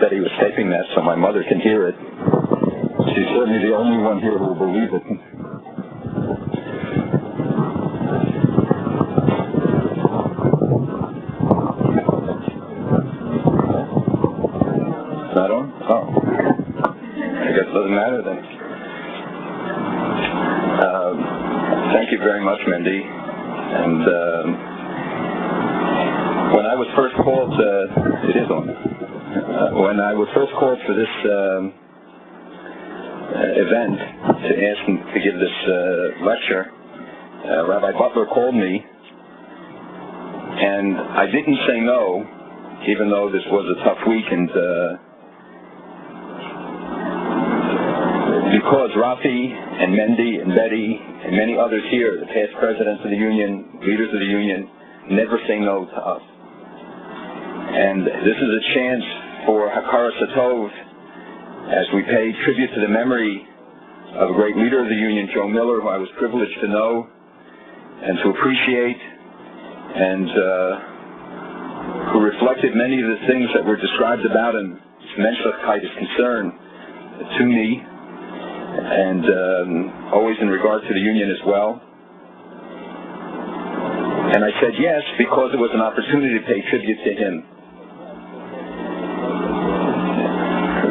that he was taping that so my mother can hear it. She's certainly the only one here who will believe it. Not on? Oh. I guess it doesn't matter then. Thank you very much, Mindy. And when I was first called, it is on. When I was first called for this event to ask him to give this lecture, Rabbi Butler called me, and I didn't say no, even though this was a tough week, and because Rafi and Mendy and Betty and many others here, the past presidents of the union, leaders of the union, never say no to us. And this is a chance for Hakaras Hatov, as we pay tribute to the memory of a great leader of the union, Joe Miller, who I was privileged to know and to appreciate, and who reflected many of the things that were described about him, his menschlichkeit, his concern to me, and always in regard to the union as well. And I said yes because it was an opportunity to pay tribute to him.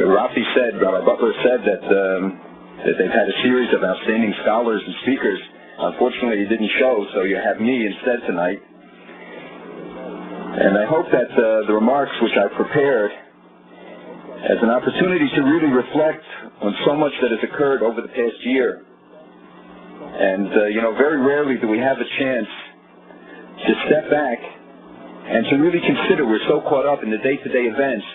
Rafi said, Rabbi Butler said that they've had a series of outstanding scholars and speakers. Unfortunately, it didn't show, so you have me instead tonight. And I hope that the remarks which I prepared as an opportunity to really reflect on so much that has occurred over the past year. And, very rarely do we have a chance to step back and to really consider. We're so caught up in the day-to-day events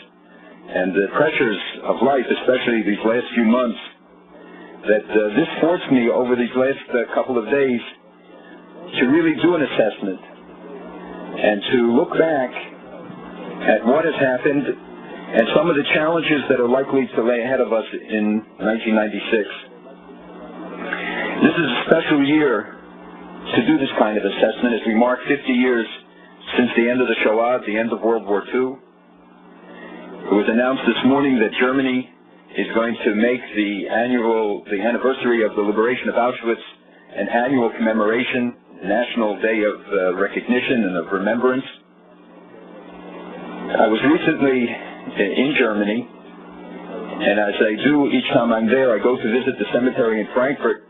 and the pressures of life, especially these last few months, that this forced me over these last couple of days to really do an assessment and to look back at what has happened and some of the challenges that are likely to lay ahead of us in 1996. This is a special year to do this kind of assessment as we mark 50 years since the end of the Shoah, the end of World War II. It was announced this morning that Germany is going to make the anniversary of the liberation of Auschwitz an annual commemoration, National Day of Recognition and of Remembrance. I was recently in Germany, and as I do each time I'm there, I go to visit the cemetery in Frankfurt,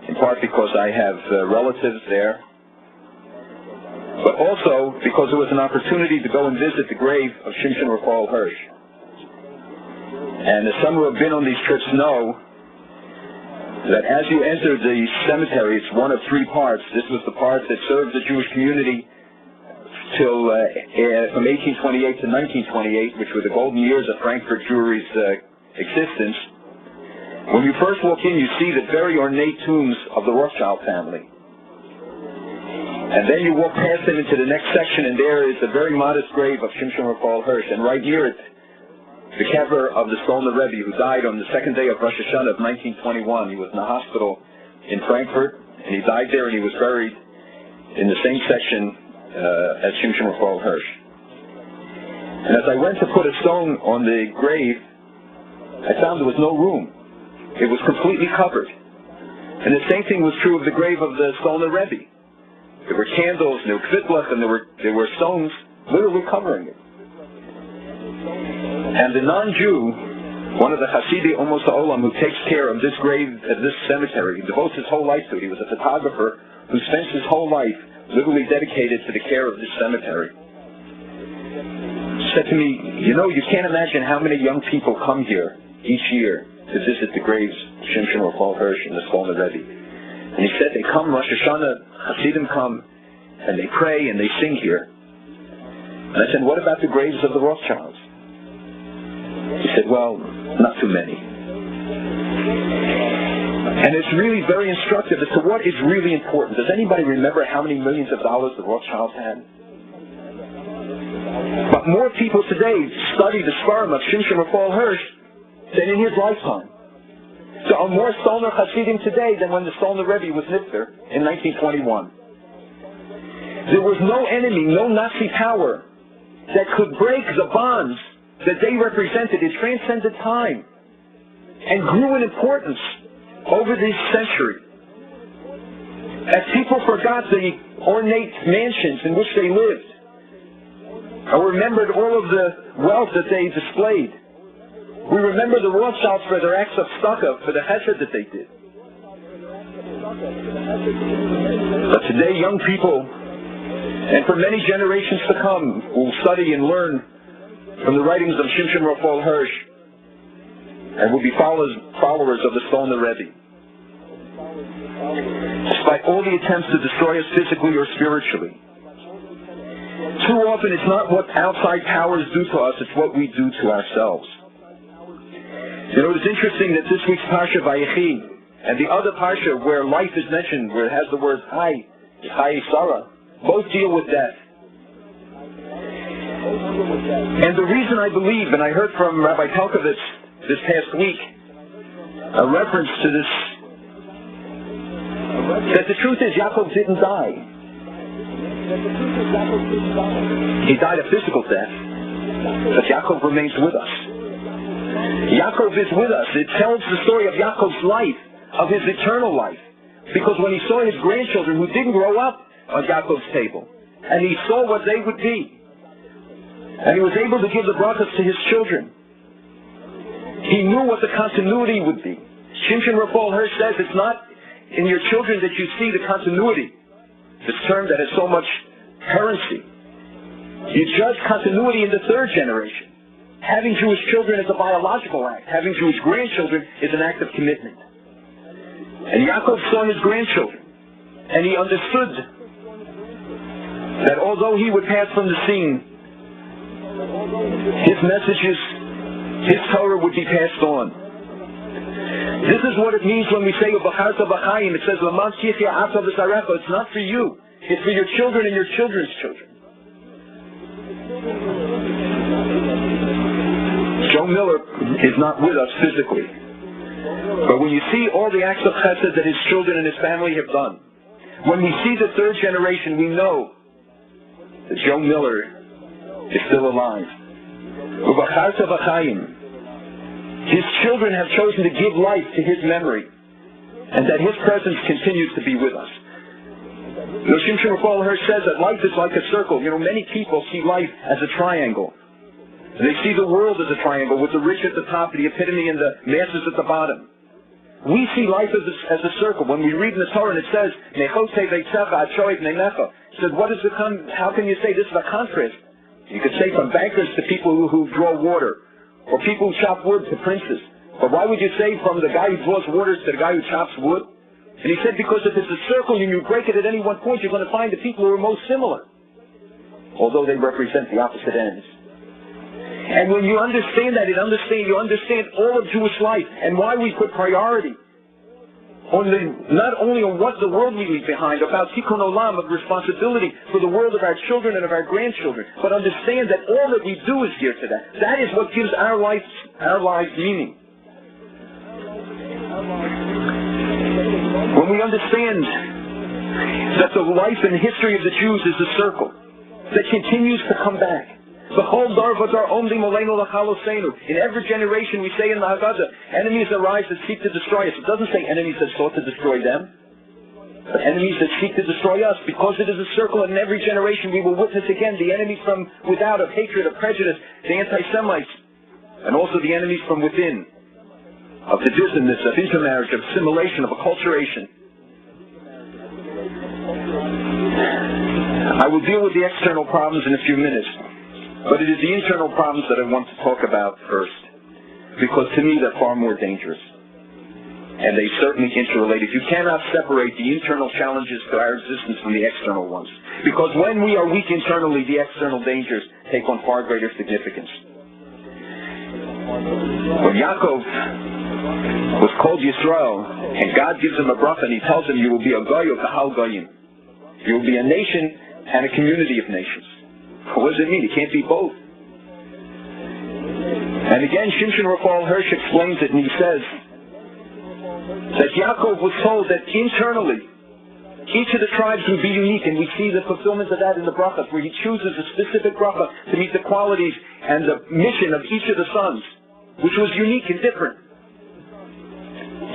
in part because I have relatives there, but also because it was an opportunity to go and visit the grave of Shimshon Raphael Hirsch. And as some who have been on these trips know, that as you enter the cemetery, it's one of three parts. This was the part that served the Jewish community till from 1828 to 1928, which were the golden years of Frankfurt Jewry's existence. When you first walk in, you see the very ornate tombs of the Rothschild family. And then you walk past them into the next section, and there is a very modest grave of Shimshon Raphael Hirsch. And right near it, the kever of the Stolner Rebbe, who died on the second day of Rosh Hashanah of 1921. He was in the hospital in Frankfurt, and he died there, and he was buried in the same section as Shimshon Raphael Hirsch. And as I went to put a stone on the grave, I found there was no room. It was completely covered. And the same thing was true of the grave of the Stolner Rebbe. There were candles, and there were kvitlach, and there were stones literally covering it. And the non-Jew, one of the Hasidi Omos HaOlam, who takes care of this grave at this cemetery, devotes his whole life to it. He was a photographer who spent his whole life literally dedicated to the care of this cemetery. Said to me, you can't imagine how many young people come here each year to visit the graves of Shimshon Raphael Hirsch and the Stolner Rebbe. And he said they come Rosh Hashanah, Hasidim come, and they pray and they sing here. And I said, what about the graves of the Rothschilds? He said, well, not too many. And it's really very instructive as to what is really important. Does anybody remember how many millions of dollars the Rothschilds had? But more people today study the Sfarim of Shimshon Raphael Hirsch than in his lifetime. There are more Stolner Hasidim today than when the Stolner Rebbe was nifter in 1921. There was no enemy, no Nazi power that could break the bonds that they represented, it transcended time and grew in importance over this century. As people forgot the ornate mansions in which they lived, and remembered all of the wealth that they displayed. We remember the Rothschilds for their acts of tzedakah, for the chesed that they did. But today, young people, and for many generations to come, will study and learn from the writings of Shimshon Raphael Hirsch, and will be followers of the Stolner Rebbe. Despite all the attempts to destroy us physically or spiritually, too often it's not what outside powers do to us, it's what we do to ourselves. You know, it's interesting that this week's Parsha Vayechi and the other Parsha where life is mentioned, where it has the words Chai Sarah, both deal with death. And the reason I believe, and I heard from Rabbi Telkovitz this past week, a reference to this, that the truth is Yaakov didn't die. He died a physical death, but Yaakov remains with us. Yaakov is with us. It tells the story of Yaakov's life, of his eternal life. Because when he saw his grandchildren who didn't grow up on Yaakov's table, and he saw what they would be, and he was able to give the brachas to his children, he knew what the continuity would be. Shimshon Raphael Hirsch says it's not in your children that you see the continuity, this term that has so much currency. You judge continuity in the third generation. Having Jewish children is a biological act. Having Jewish grandchildren is an act of commitment. And Yaakov saw his grandchildren, and he understood that although he would pass from the scene, his messages, his Torah would be passed on. This is what it means when we say Ubacharta B'chaim. It says L'man tichya ata v'sarecha. It's not for you. It's for your children and your children's children. Joe Miller is not with us physically, but when you see all the acts of chesed that his children and his family have done, when we see the third generation, we know that Joe Miller is still alive. Ubacharta B'chaim. His children have chosen to give life to his memory, and that his presence continues to be with us. You know, Shimshon Raphael Hirsch says that life is like a circle. You know, many people see life as a triangle. They see the world as a triangle with the rich at the top, the epitome, and the masses at the bottom. We see life as a circle. When we read in the Torah and it says, it says, how can you say this is a contrast? You could say from bankers to people who draw water, or people who chop wood to princes. But why would you say from the guy who draws waters to the guy who chops wood? And he said because if it's a circle and you break it at any one point, you're going to find the people who are most similar, although they represent the opposite ends. And when you understand that, you understand all of Jewish life and why we put priority on not only on what the world we leave behind, about tikkun olam, of responsibility for the world of our children and of our grandchildren, but understand that all that we do is geared to that. That is what gives our lives meaning. When we understand that the life and history of the Jews is a circle that continues to come back. In every generation we say in the Haggadah, enemies arise that seek to destroy us. It doesn't say enemies that sought to destroy them, but enemies that seek to destroy us. Because it is a circle, and in every generation we will witness again the enemies from without, of hatred, of prejudice, the anti-Semites, and also the enemies from within, of divisiveness, of intermarriage, of assimilation, of acculturation. I will deal with the external problems in a few minutes. But it is the internal problems that I want to talk about first, because to me they're far more dangerous. And they certainly interrelate. You cannot separate the internal challenges to our existence from the external ones. Because when we are weak internally, the external dangers take on far greater significance. When Yaakov was called Yisrael, and God gives him a bracha, and he tells him, you will be a goy of kahal goyim. You will be a nation and a community of nations. What does it mean? It can't be both. And again, Shimshon Raphael Hirsch explains it, and he says that Yaakov was told that internally, each of the tribes would be unique, and we see the fulfillment of that in the brachas, where he chooses a specific bracha to meet the qualities and the mission of each of the sons, which was unique and different.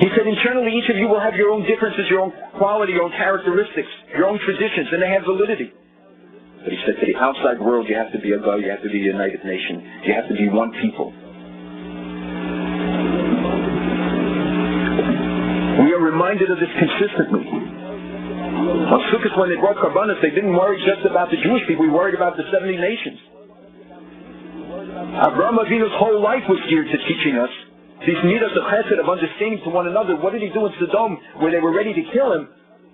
He said, internally, each of you will have your own differences, your own quality, your own characteristics, your own traditions, and they have validity. But he said, to the outside world, you have to be a God, you have to be a united nation, you have to be one people. We are reminded of this consistently. On Sukkot, when they brought Karbanos, they didn't worry just about the Jewish people, we worried about the 70 nations. Avraham Avinu's whole life was geared to teaching us these midas of chesed, of understanding to one another. What did he do in Sodom where they were ready to kill him?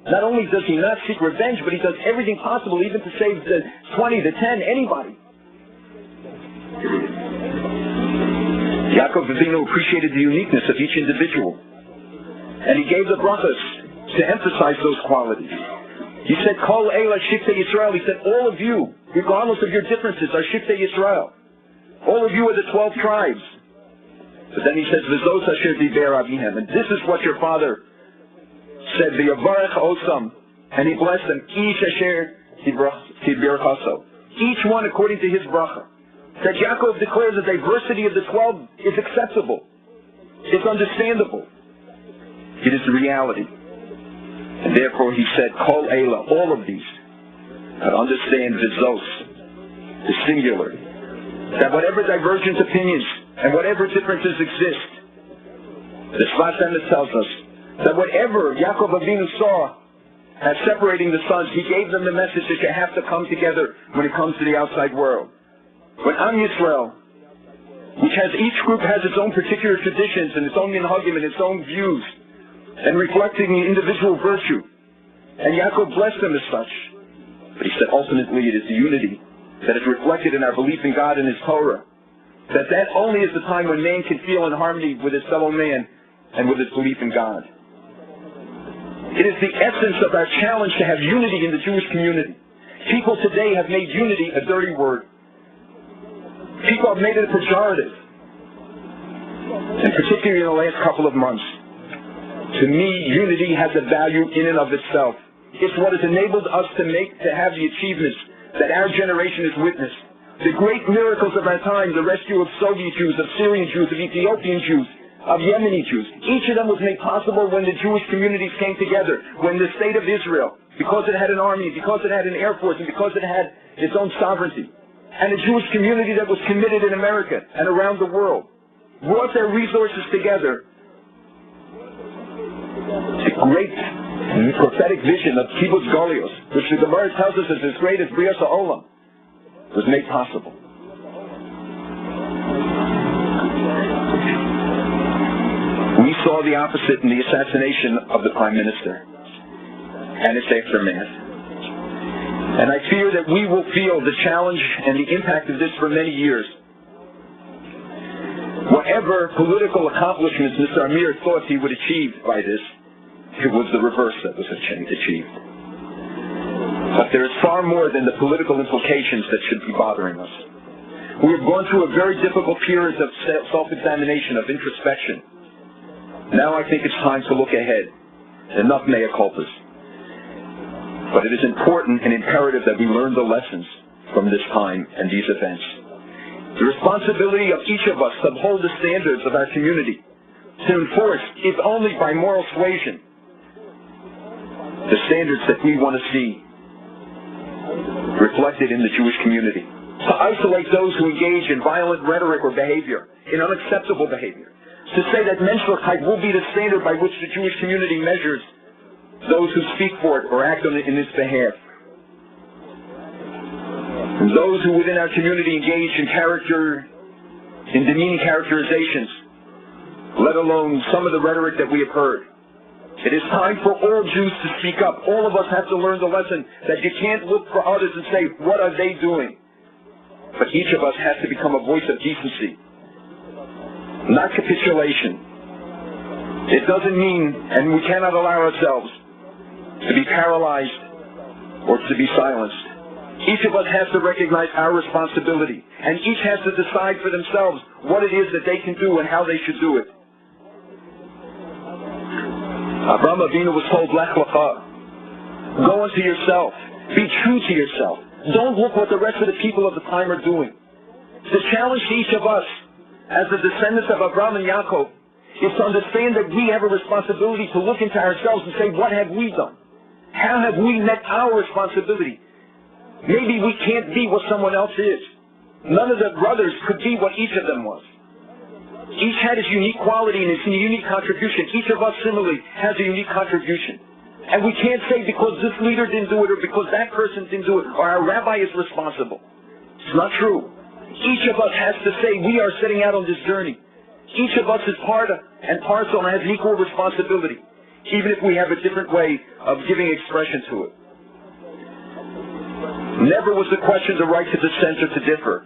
Not only does he not seek revenge, but he does everything possible even to save the 20, the 10, anybody. Yaakov Avinu appreciated the uniqueness of each individual, and he gave the brachos to emphasize those qualities. He said, Kol Eila Shiftei Yisrael. He said, all of you, regardless of your differences, are Shiftei Yisrael. All of you are the 12 tribes. But then he says, V'zos asher diber avihem. And this is what your father said, V'yavarech osam. And he blessed them, Ish asher diber chaso. Each one according to his bracha. That Yaakov declares the diversity of the 12 is acceptable. It's understandable. It is the reality. And therefore he said, Kol Eila, all of these, but understand V'zos, the singular. That whatever divergent opinions and whatever differences exist, the Sfas Emes tells us that whatever Yaakov Avinu saw as separating the sons, he gave them the message that you have to come together when it comes to the outside world. When Am Yisrael, which has each group has its own particular traditions and its own minhagim and its own views, and reflecting the individual virtue, and Yaakov blessed them as such. But he said ultimately it is the unity that is reflected in our belief in God and His Torah. That only is the time when man can feel in harmony with his fellow man and with his belief in God. It is the essence of our challenge to have unity in the Jewish community. People today have made unity a dirty word. People have made it a pejorative. And particularly in the last couple of months. To me, unity has a value in and of itself. It's what has enabled us to have the achievements that our generation has witnessed. The great miracles of our time, the rescue of Soviet Jews, of Syrian Jews, of Ethiopian Jews, of Yemeni Jews. Each of them was made possible when the Jewish communities came together, when the state of Israel, because it had an army, because it had an air force, and because it had its own sovereignty, and a Jewish community that was committed in America and around the world, brought their resources together. The great prophetic vision of Kibbutz Golios, which the Gemara tells us is as great as Brias HaOlam, was made possible. We saw the opposite in the assassination of the Prime Minister and its aftermath. And I fear that we will feel the challenge and the impact of this for many years. Whatever political accomplishments Mr. Amir thought he would achieve by this, it was the reverse that was achieved. But there is far more than the political implications that should be bothering us. We have gone through a very difficult period of self-examination, of introspection. Now I think it's time to look ahead. Enough mea culpas. But it is important and imperative that we learn the lessons from this time and these events. The responsibility of each of us to uphold the standards of our community, to enforce, if only by moral suasion, the standards that we want to see reflected in the Jewish community. To isolate those who engage in violent rhetoric or behavior, in unacceptable behavior. To say that menschlichkeit will be the standard by which the Jewish community measures those who speak for it or act on it in its behalf. And those who within our community engage in demeaning characterizations, let alone some of the rhetoric that we have heard. It is time for all Jews to speak up. All of us have to learn the lesson that you can't look for others and say, what are they doing? But each of us has to become a voice of decency, not capitulation. It doesn't mean, and we cannot allow ourselves to be paralyzed or to be silenced. Each of us has to recognize our responsibility, and each has to decide for themselves what it is that they can do and how they should do it. Avraham Avinu was told, Lech lecha, go unto yourself, be true to yourself. Don't look what the rest of the people of the time are doing. The challenge to each of us, as the descendants of Abraham and Yaakov, is to understand that we have a responsibility to look into ourselves and say, what have we done? How have we met our responsibility? Maybe we can't be what someone else is. None of the brothers could be what each of them was. Each had his unique quality and his unique contribution. Each of us similarly has a unique contribution. And we can't say because this leader didn't do it or because that person didn't do it or our rabbi is responsible. It's not true. Each of us has to say we are setting out on this journey. Each of us is part and parcel and has equal responsibility, even if we have a different way of giving expression to it. Never was the question the right to dissent or to differ,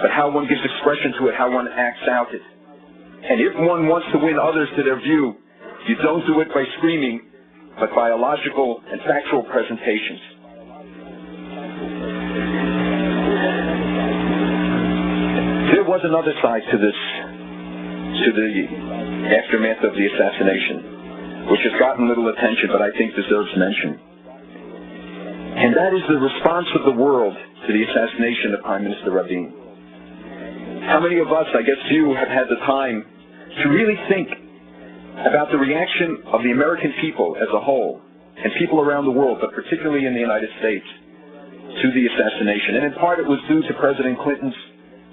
but how one gives expression to it, how one acts out it. And if one wants to win others to their view, you don't do it by screaming, but by a logical and factual presentations. There was another side to this, to the aftermath of the assassination, which has gotten little attention, but I think deserves mention. And that is the response of the world to the assassination of Prime Minister Rabin. How many of us, I guess you, have had the time to really think about the reaction of the American people as a whole, and people around the world, but particularly in the United States, to the assassination? And in part it was due to President Clinton's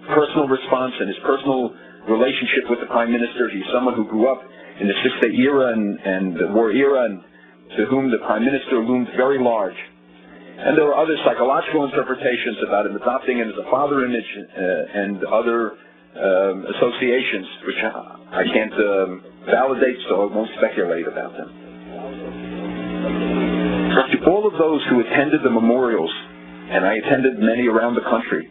personal response and his personal relationship with the Prime Minister. He's someone who grew up in the Six-Day era and the war era, and to whom the Prime Minister loomed very large. And there were other psychological interpretations about him adopting him as a father image and other associations, which I can't validate, so I won't speculate about them. But to all of those who attended the memorials, and I attended many around the country,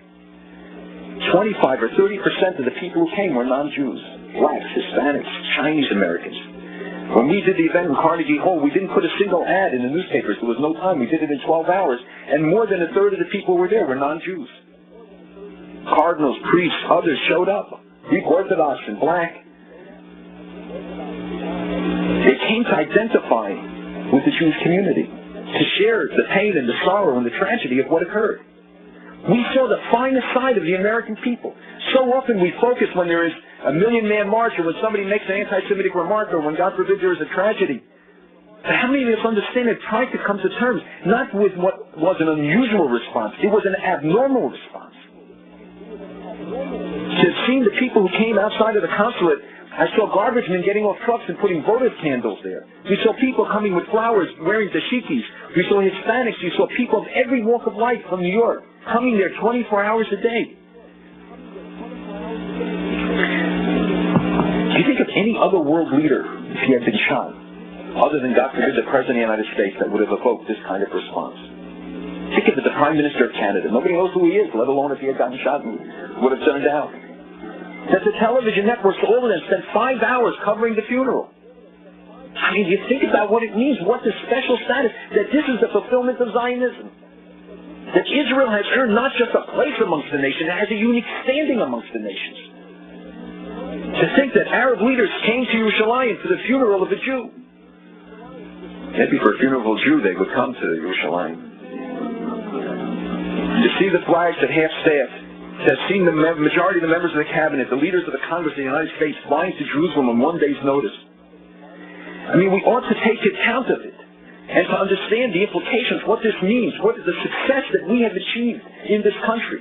25 or 30% of the people who came were non-Jews, blacks, Hispanics, Chinese Americans. When we did the event in Carnegie Hall, we didn't put a single ad in the newspapers. There was no time. We did it in 12 hours, and more than a third of the people who were there were non-Jews. Cardinals, priests, others showed up, Greek Orthodox and black. They came to identify with the Jewish community, to share the pain and the sorrow and the tragedy of what occurred. We saw the finest side of the American people. So often we focus when there is a million-man march or when somebody makes an anti-Semitic remark or when, God forbid, there is a tragedy. But how many of us understand and try to come to terms not with what was an unusual response, it was an abnormal response. To have seen the people who came outside of the consulate, I saw garbage men getting off trucks and putting votive candles there. We saw people coming with flowers, wearing dashikis. We saw Hispanics. We saw people of every walk of life from New York coming there 24 hours a day. Do you think of any other world leader, if he had been shot, other than, God forbid, the President of the United States, that would have evoked this kind of response? Think of it, the Prime Minister of Canada. Nobody knows who he is, let alone if he had gotten shot and would have turned out. That the television networks, all of them, spent 5 hours covering the funeral. I mean, you think about what it means, what the special status, that this is the fulfillment of Zionism. That Israel has earned not just a place amongst the nations, it has a unique standing amongst the nations. To think that Arab leaders came to Yerushalayim for the funeral of a Jew. Maybe for a funeral of a Jew they would come to Yerushalayim. To see the flags at half-staff, to have seen the majority of the members of the cabinet, the leaders of the Congress of the United States flying to Jerusalem on one day's notice. I mean, we ought to take account of it and to understand the implications, what this means, what is the success that we have achieved in this country.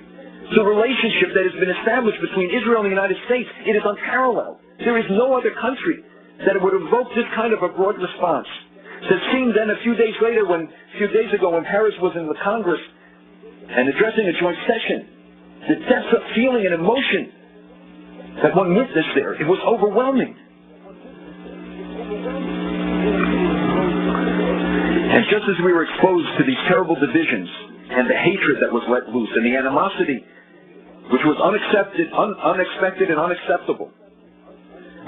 The relationship that has been established between Israel and the United States, it is unparalleled. There is no other country that would evoke this kind of a broad response. So it seemed then a few days ago when Harris was in the Congress and addressing a joint session, the depth of feeling and emotion that one witnessed there, it was overwhelming. And just as we were exposed to these terrible divisions and the hatred that was let loose and the animosity which was unexpected and unacceptable,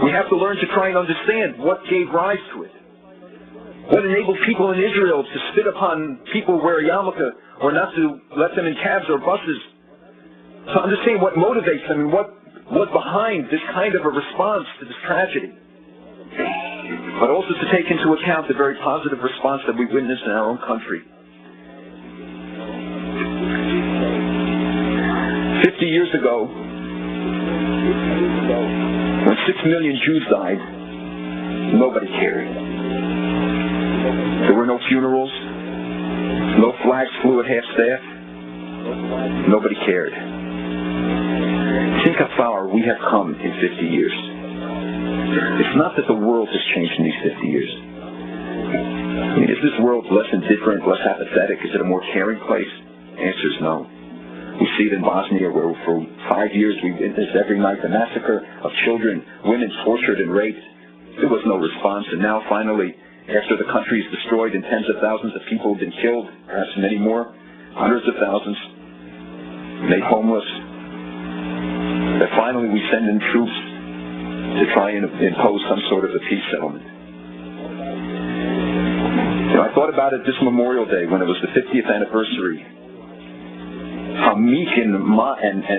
we have to learn to try and understand what gave rise to it. What enabled people in Israel to spit upon people who wear a yarmulke or not to let them in cabs or buses. To understand what motivates them and what was behind this kind of a response to this tragedy. But also to take into account the very positive response that we witnessed in our own country. 50 years ago, When 6 million Jews died, nobody cared. There were no funerals, no flags flew at half-staff, nobody cared. Think how far we have come in 50 years. It's not that the world has changed in these 50 years. I mean, is this world less indifferent, less apathetic? Is it a more caring place? The answer is no. We see it in Bosnia, where for 5 years we witnessed every night the massacre of children, women tortured and raped. There was no response, and now finally, after the country is destroyed and tens of thousands of people have been killed, perhaps many more, hundreds of thousands, made homeless, that finally we send in troops to try and impose some sort of a peace settlement. You know, I thought about it this Memorial Day when it was the 50th anniversary. How meek and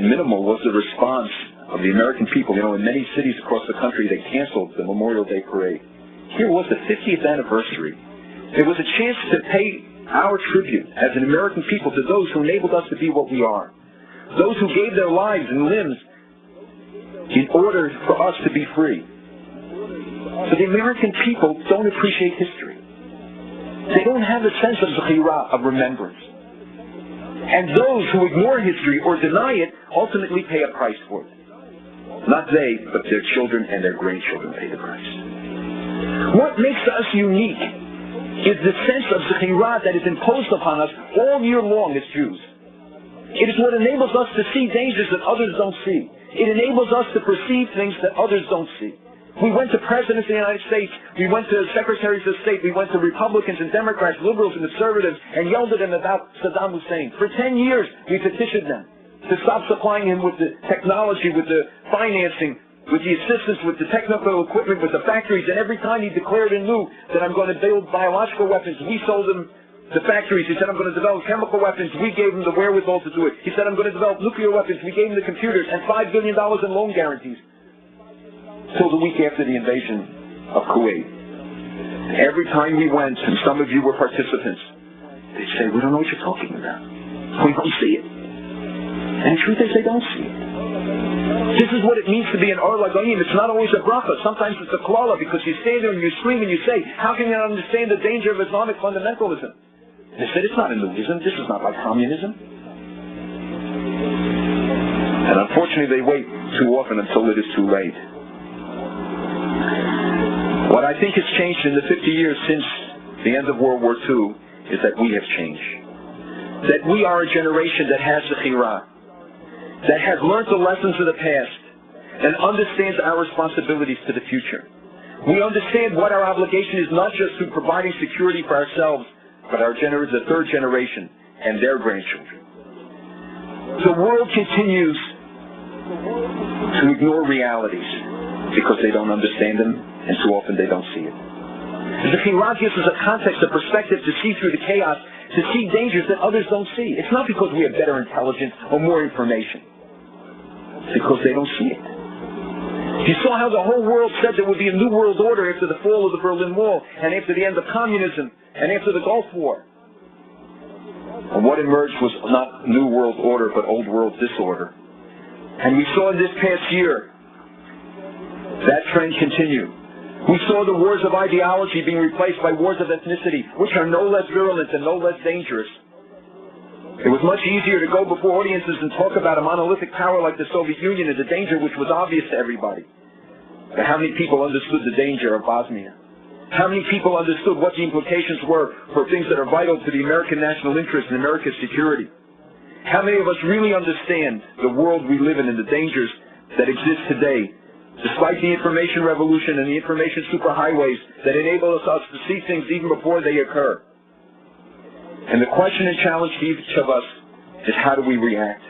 minimal was the response of the American people. You know, in many cities across the country, they canceled the Memorial Day parade. Here was the 50th anniversary. It was a chance to pay our tribute as an American people to those who enabled us to be what we are. Those who gave their lives and limbs in order for us to be free. So the American people don't appreciate history. They don't have a sense of zechira, of remembrance. And those who ignore history or deny it ultimately pay a price for it. Not they, but their children and their grandchildren pay the price. What makes us unique is the sense of zechira that is imposed upon us all year long as Jews. It is what enables us to see dangers that others don't see. It enables us to perceive things that others don't see. We went to presidents of the United States, we went to secretaries of state, we went to Republicans and Democrats, liberals and conservatives, and yelled at them about Saddam Hussein. For 10 years, we petitioned them to stop supplying him with the technology, with the financing, with the assistance, with the technical equipment, with the factories, and every time he declared anew that I'm going to build biological weapons, we sold him the factories. He said, I'm going to develop chemical weapons. We gave him the wherewithal to do it. He said, I'm going to develop nuclear weapons. We gave him the computers and $5 billion in loan guarantees. Till the week after the invasion of Kuwait. Every time we went, and some of you were participants, they'd say, we don't know what you're talking about. We don't see it. And the truth is, they don't see it. This is what it means to be an Or Lagoyim. It's not always a bracha. Sometimes it's a klala, because you stand there and you scream and you say, how can you not understand the danger of Islamic fundamentalism? They said, it's not Hinduism. This is not like communism. And unfortunately, they wait too often until it is too late. What I think has changed in the 50 years since the end of World War II is that we have changed. That we are a generation that has zechira, that has learned the lessons of the past, and understands our responsibilities to the future. We understand what our obligation is, not just through providing security for ourselves, but the third generation and their grandchildren. The world continues to ignore realities because they don't understand them, and too often they don't see it. Zechira gives us a context, a perspective to see through the chaos, to see dangers that others don't see. It's not because we have better intelligence or more information. It's because they don't see it. You saw how the whole world said there would be a new world order after the fall of the Berlin Wall, and after the end of communism, and after the Gulf War. And what emerged was not new world order, but old world disorder. And we saw in this past year that trend continue. We saw the wars of ideology being replaced by wars of ethnicity, which are no less virulent and no less dangerous. It was much easier to go before audiences and talk about a monolithic power like the Soviet Union as a danger which was obvious to everybody. But how many people understood the danger of Bosnia? How many people understood what the implications were for things that are vital to the American national interest and America's security? How many of us really understand the world we live in and the dangers that exist today, despite the information revolution and the information superhighways that enable us to see things even before they occur? And the question and challenge to each of us is, how do we react?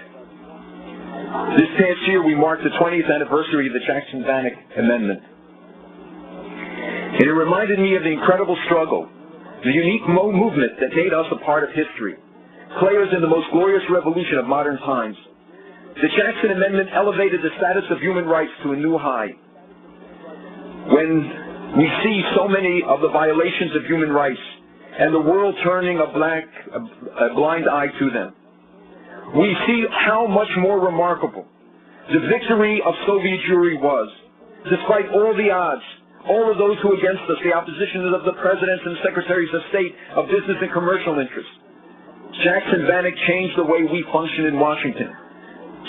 This past year we marked the 20th anniversary of the Jackson-Vanik Amendment. And it reminded me of the incredible struggle, the unique movement that made us a part of history, players in the most glorious revolution of modern times. The Jackson Amendment elevated the status of human rights to a new high. When we see so many of the violations of human rights and the world turning a blind eye to them, we see how much more remarkable The victory of Soviet Jewry was, despite all the odds, all of those who were against us, the opposition of the presidents and secretaries of state, of business and commercial interests, Jackson Vanik changed the way we function in Washington.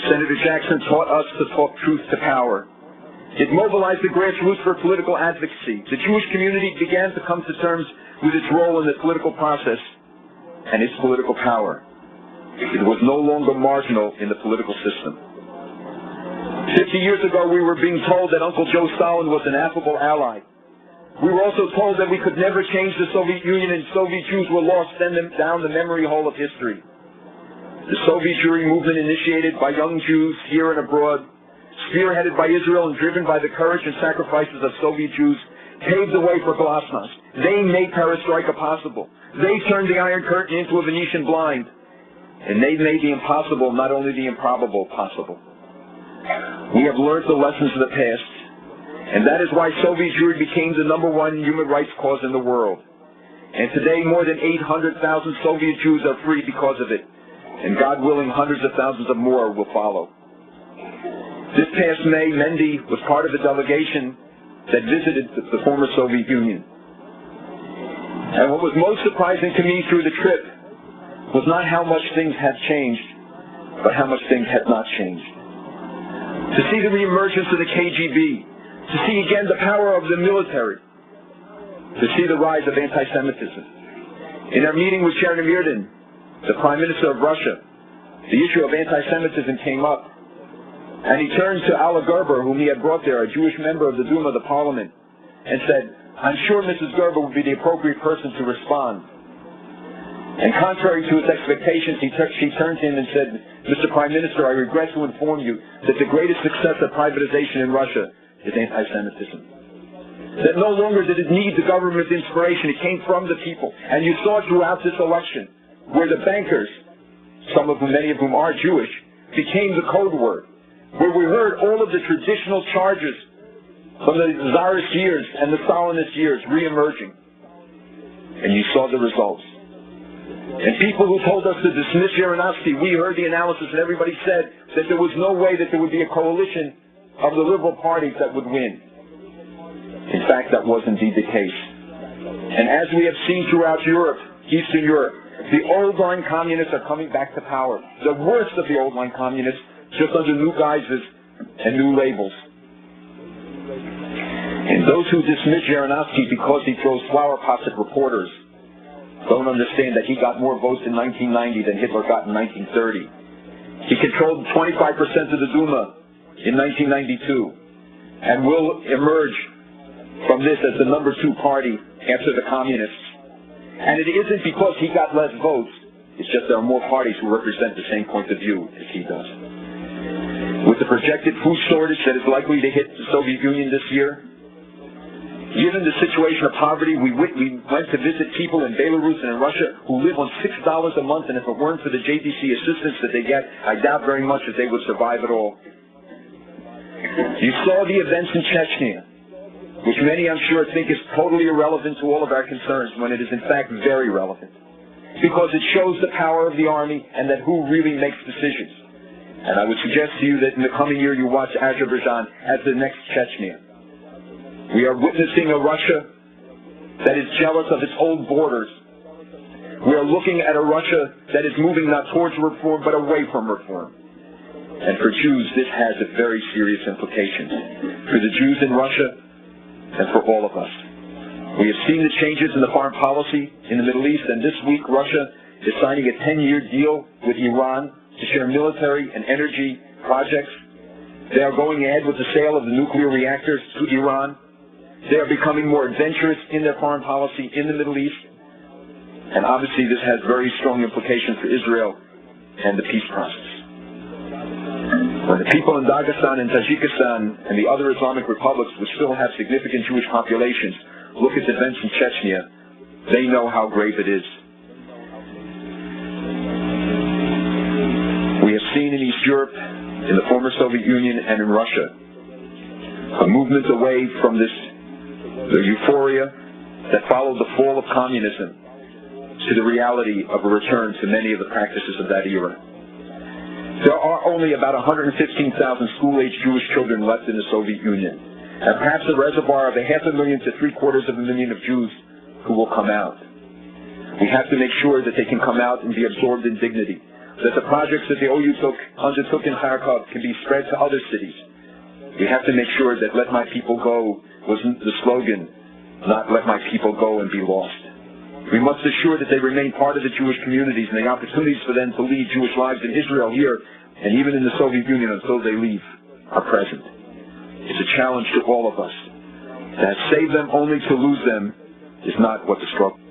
Senator Jackson taught us to talk truth to power. It mobilized the grassroots for political advocacy. The Jewish community began to come to terms with its role in the political process and its political power. It was no longer marginal in the political system. 50 years ago, we were being told that Uncle Joe Stalin was an affable ally. We were also told that we could never change the Soviet Union and Soviet Jews were lost down the memory hole of history. The Soviet Jewry movement, initiated by young Jews here and abroad, spearheaded by Israel and driven by the courage and sacrifices of Soviet Jews, paved the way for glasnost. They made perestroika possible. They turned the Iron Curtain into a Venetian blind. And they made the impossible, not only the improbable, possible. We have learned the lessons of the past, and that is why Soviet Jewry became the #1 human rights cause in the world. And today, more than 800,000 Soviet Jews are free because of it. And God willing, hundreds of thousands of more will follow. This past May, Mendy was part of a delegation that visited the former Soviet Union. And what was most surprising to me through the trip was not how much things had changed, but how much things had not changed. To see the reemergence of the KGB, to see again the power of the military, to see the rise of anti-Semitism. In our meeting with Chernomyrdin, the Prime Minister of Russia, the issue of anti-Semitism came up. And he turned to Alla Gerber, whom he had brought there, a Jewish member of the Duma, the parliament, and said, "I'm sure Mrs. Gerber would be the appropriate person to respond." And contrary to his expectations, she turned to him and said, "Mr. Prime Minister, I regret to inform you that the greatest success of privatization in Russia is anti-Semitism. That no longer did it need the government's inspiration, it came from the people." And you saw throughout this election where the bankers, many of whom are Jewish, became the code word. Where we heard all of the traditional charges from the Tsarist years and the Stalinist years re-emerging. And you saw the results. And people who told us to dismiss Zhirinovsky, we heard the analysis and everybody said that there was no way that there would be a coalition of the liberal parties that would win. In fact, that was indeed the case. And as we have seen throughout Europe, Eastern Europe, the old-line communists are coming back to power. The worst of the old-line communists, just under new guises and new labels. And those who dismiss Zhirinovsky because he throws flower pots at reporters don't understand that he got more votes in 1990 than Hitler got in 1930. He controlled 25% of the Duma in 1992 and will emerge from this as the #2 party after the communists. And it isn't because he got less votes, it's just there are more parties who represent the same point of view as he does. With the projected food shortage that is likely to hit the Soviet Union this year, given the situation of poverty, we went to visit people in Belarus and in Russia who live on $6 a month, and if it weren't for the JDC assistance that they get, I doubt very much that they would survive at all. You saw the events in Chechnya, which many, I'm sure, think is totally irrelevant to all of our concerns, when it is in fact very relevant, because it shows the power of the army and that who really makes decisions. And I would suggest to you that in the coming year you watch Azerbaijan as the next Chechnya. We are witnessing a Russia that is jealous of its old borders. We are looking at a Russia that is moving not towards reform but away from reform. And for Jews, this has a very serious implications. For the Jews in Russia and for all of us. We have seen the changes in the foreign policy in the Middle East, and this week Russia is signing a 10-year deal with Iran to share military and energy projects. They are going ahead with the sale of the nuclear reactors to Iran. They are becoming more adventurous in their foreign policy in the Middle East. And obviously this has very strong implications for Israel and the peace process. When the people in Dagestan and Tajikistan and the other Islamic republics, which still have significant Jewish populations, look at the events in Chechnya, they know how grave it is. We have seen in East Europe, in the former Soviet Union, and in Russia, a movement away from the euphoria that followed the fall of communism to the reality of a return to many of the practices of that era. There are only about 115,000 school-age Jewish children left in the Soviet Union, and perhaps a reservoir of 500,000 to 750,000 of Jews who will come out. We have to make sure that they can come out and be absorbed in dignity, that the projects that the OU undertook in Kharkov can be spread to other cities. We have to make sure that "Let my people go" wasn't the slogan, not "Let my people go and be lost." We must assure that they remain part of the Jewish communities, and the opportunities for them to lead Jewish lives in Israel here and even in the Soviet Union until they leave are present. It's a challenge to all of us. To save them only to lose them is not what the struggle is.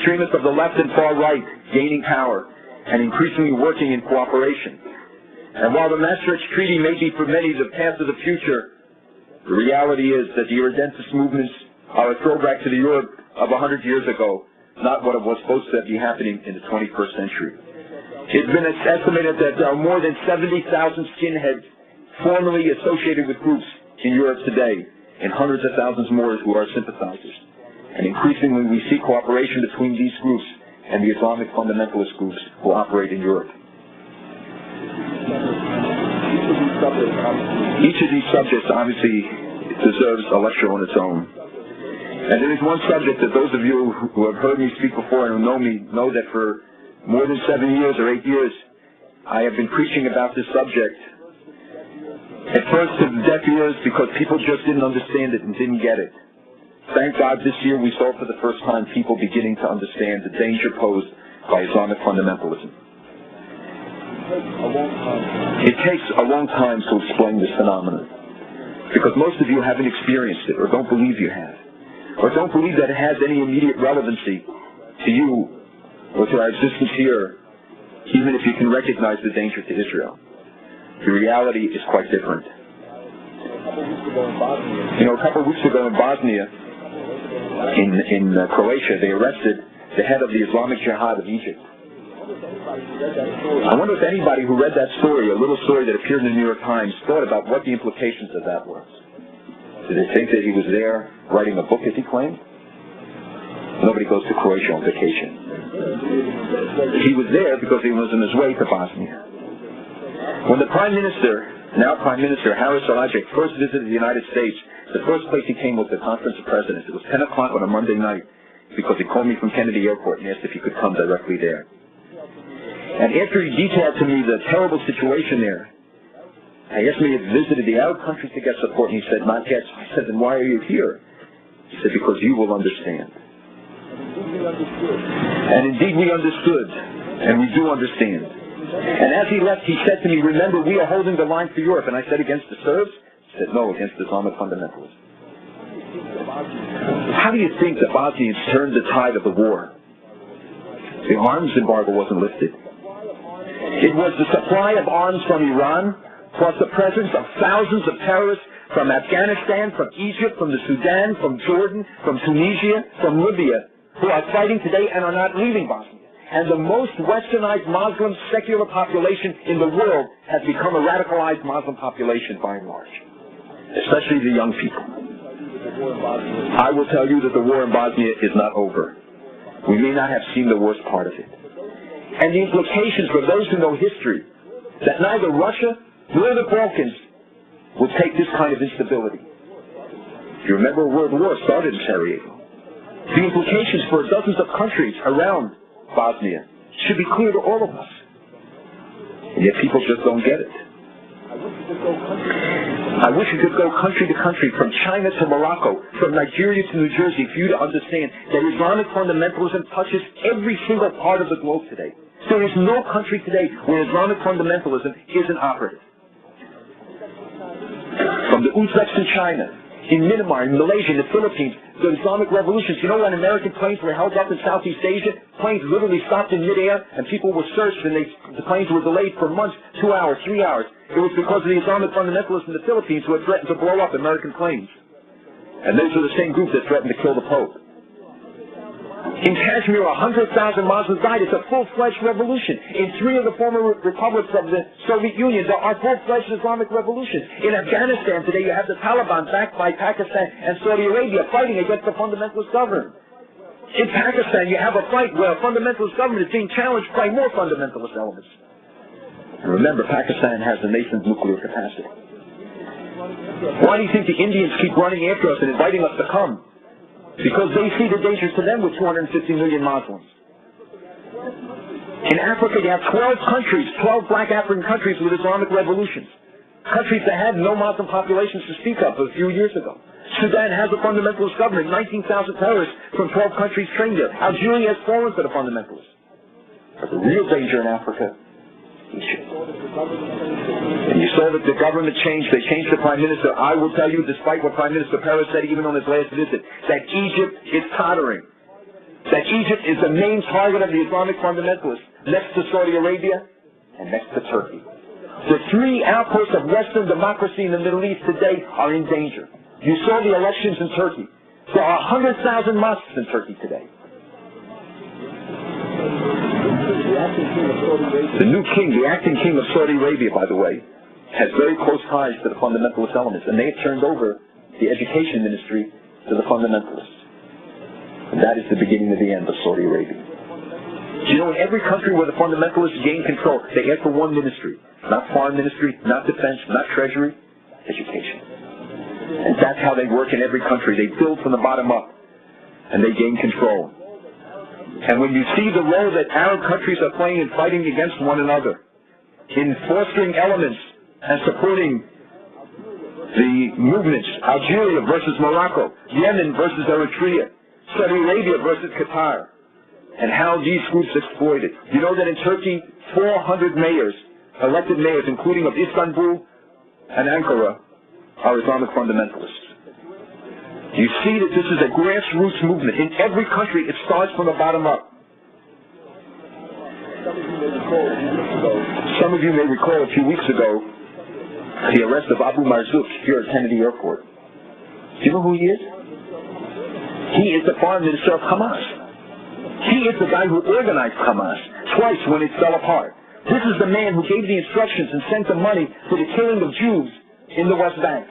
Extremists of the left and far right gaining power and increasingly working in cooperation. And while the Maastricht Treaty may be for many the path of the future, the reality is that the irredentist movements are a throwback to the Europe of 100 years ago, not what was supposed to be happening in the 21st century. It's been estimated that there are more than 70,000 skinheads formerly associated with groups in Europe today, and hundreds of thousands more who are sympathizers. And increasingly we see cooperation between these groups and the Islamic fundamentalist groups who operate in Europe. Each of these subjects obviously deserves a lecture on its own. And there is one subject that those of you who have heard me speak before and who know me know that for more than 7 years or 8 years I have been preaching about this subject. At first to deaf ears because people just didn't understand it and didn't get it. Thank God this year we saw for the first time people beginning to understand the danger posed by Islamic fundamentalism. It takes a long time to explain this phenomenon because most of you haven't experienced it or don't believe you have or don't believe that it has any immediate relevancy to you or to our existence here, even if you can recognize the danger to Israel. The reality is quite different. You know, a couple of weeks ago in Bosnia, in Croatia, they arrested the head of the Islamic Jihad of Egypt. I wonder if anybody who read that story, a little story that appeared in the New York Times, thought about what the implications of that were. Did they think that he was there writing a book as he claimed? Nobody goes to Croatia on vacation. He was there because he was on his way to Bosnia. When the Prime Minister, now Prime Minister Haris Alajic, first visited the United States, the first place he came was the Conference of Presidents. It was 10 o'clock on a Monday night because he called me from Kennedy Airport and asked if he could come directly there. And after he detailed to me the terrible situation there, he asked me if he visited the Arab countries to get support, and he said, not yet. So I said, then why are you here? He said, because you will understand. And indeed we understood, and we do understand. And as he left, he said to me, remember, we are holding the line for Europe. And I said, against the Serbs? He said, no, against Islamic fundamentalists. How do you think the Bosnians turned the tide of the war? The arms embargo wasn't lifted. It was the supply of arms from Iran, plus the presence of thousands of terrorists from Afghanistan, from Egypt, from the Sudan, from Jordan, from Tunisia, from Libya, who are fighting today and are not leaving Bosnia. And the most westernized Muslim secular population in the world has become a radicalized Muslim population by and large, especially the young people. I will tell you that the war in Bosnia is not over. We may not have seen the worst part of it. And the implications for those who know history, that neither Russia nor the Balkans would take this kind of instability. You remember World War started in Sarajevo. The implications for dozens of countries around Bosnia should be clear to all of us. And yet people just don't get it. I wish you could go country to country, from China to Morocco, from Nigeria to New Jersey, for you to understand that Islamic fundamentalism touches every single part of the globe today. There is no country today where Islamic fundamentalism isn't operative. From the Uzbeks in China, in Myanmar, in Malaysia, in the Philippines, the Islamic revolutions. You know when American planes were held up in Southeast Asia? Planes literally stopped in midair and people were searched and the planes were delayed for months, 2 hours, 3 hours. It was because of the Islamic fundamentalists in the Philippines who had threatened to blow up American planes. And those are the same group that threatened to kill the Pope. In Kashmir, 100,000 Muslims died. It's a full-fledged revolution. In 3 of the former republics of the Soviet Union, there are full-fledged Islamic revolutions. In Afghanistan today, you have the Taliban backed by Pakistan and Saudi Arabia fighting against the fundamentalist government. In Pakistan, you have a fight where a fundamentalist government is being challenged by more fundamentalist elements. And remember, Pakistan has the nascent nuclear capacity. Why do you think the Indians keep running after us and inviting us to come? Because they see the dangers to them with 250 million Muslims. In Africa, you have 12 countries, 12 black African countries with Islamic revolutions. Countries that had no Muslim populations to speak of a few years ago. Sudan has a fundamentalist government, 19,000 terrorists from 12 countries trained there. Jewry has fallen to the fundamentalists. But the real danger in Africa, Egypt. And you saw that the government changed. They changed the prime minister. I will tell you, despite what Prime Minister Peres said even on his last visit, that Egypt is tottering. That Egypt is the main target of the Islamic fundamentalists, next to Saudi Arabia and next to Turkey. The 3 outposts of Western democracy in the Middle East today are in danger. You saw the elections in Turkey. There are 100,000 mosques in Turkey today. The new king, the acting king of Saudi Arabia, by the way, has very close ties to the fundamentalist elements, and they have turned over the education ministry to the fundamentalists. And that is the beginning of the end of Saudi Arabia. Do you know, in every country where the fundamentalists gain control, they ask for one ministry. Not foreign ministry, not defense, not treasury, education. And that's how they work in every country. They build from the bottom up, and they gain control. And when you see the role that Arab countries are playing in fighting against one another, in fostering elements and supporting the movements, Algeria versus Morocco, Yemen versus Eritrea, Saudi Arabia versus Qatar, and how these groups exploit it. You know that in Turkey, 400 mayors, elected mayors, including of Istanbul and Ankara, are Islamic fundamentalists. You see that this is a grassroots movement. In every country, it starts from the bottom up. Some of you may recall a few weeks ago the arrest of Abu Marzouk here at Kennedy Airport. Do you know who he is? He is the foreign minister of Hamas. He is the guy who organized Hamas twice when it fell apart. This is the man who gave the instructions and sent the money for the killing of Jews in the West Bank.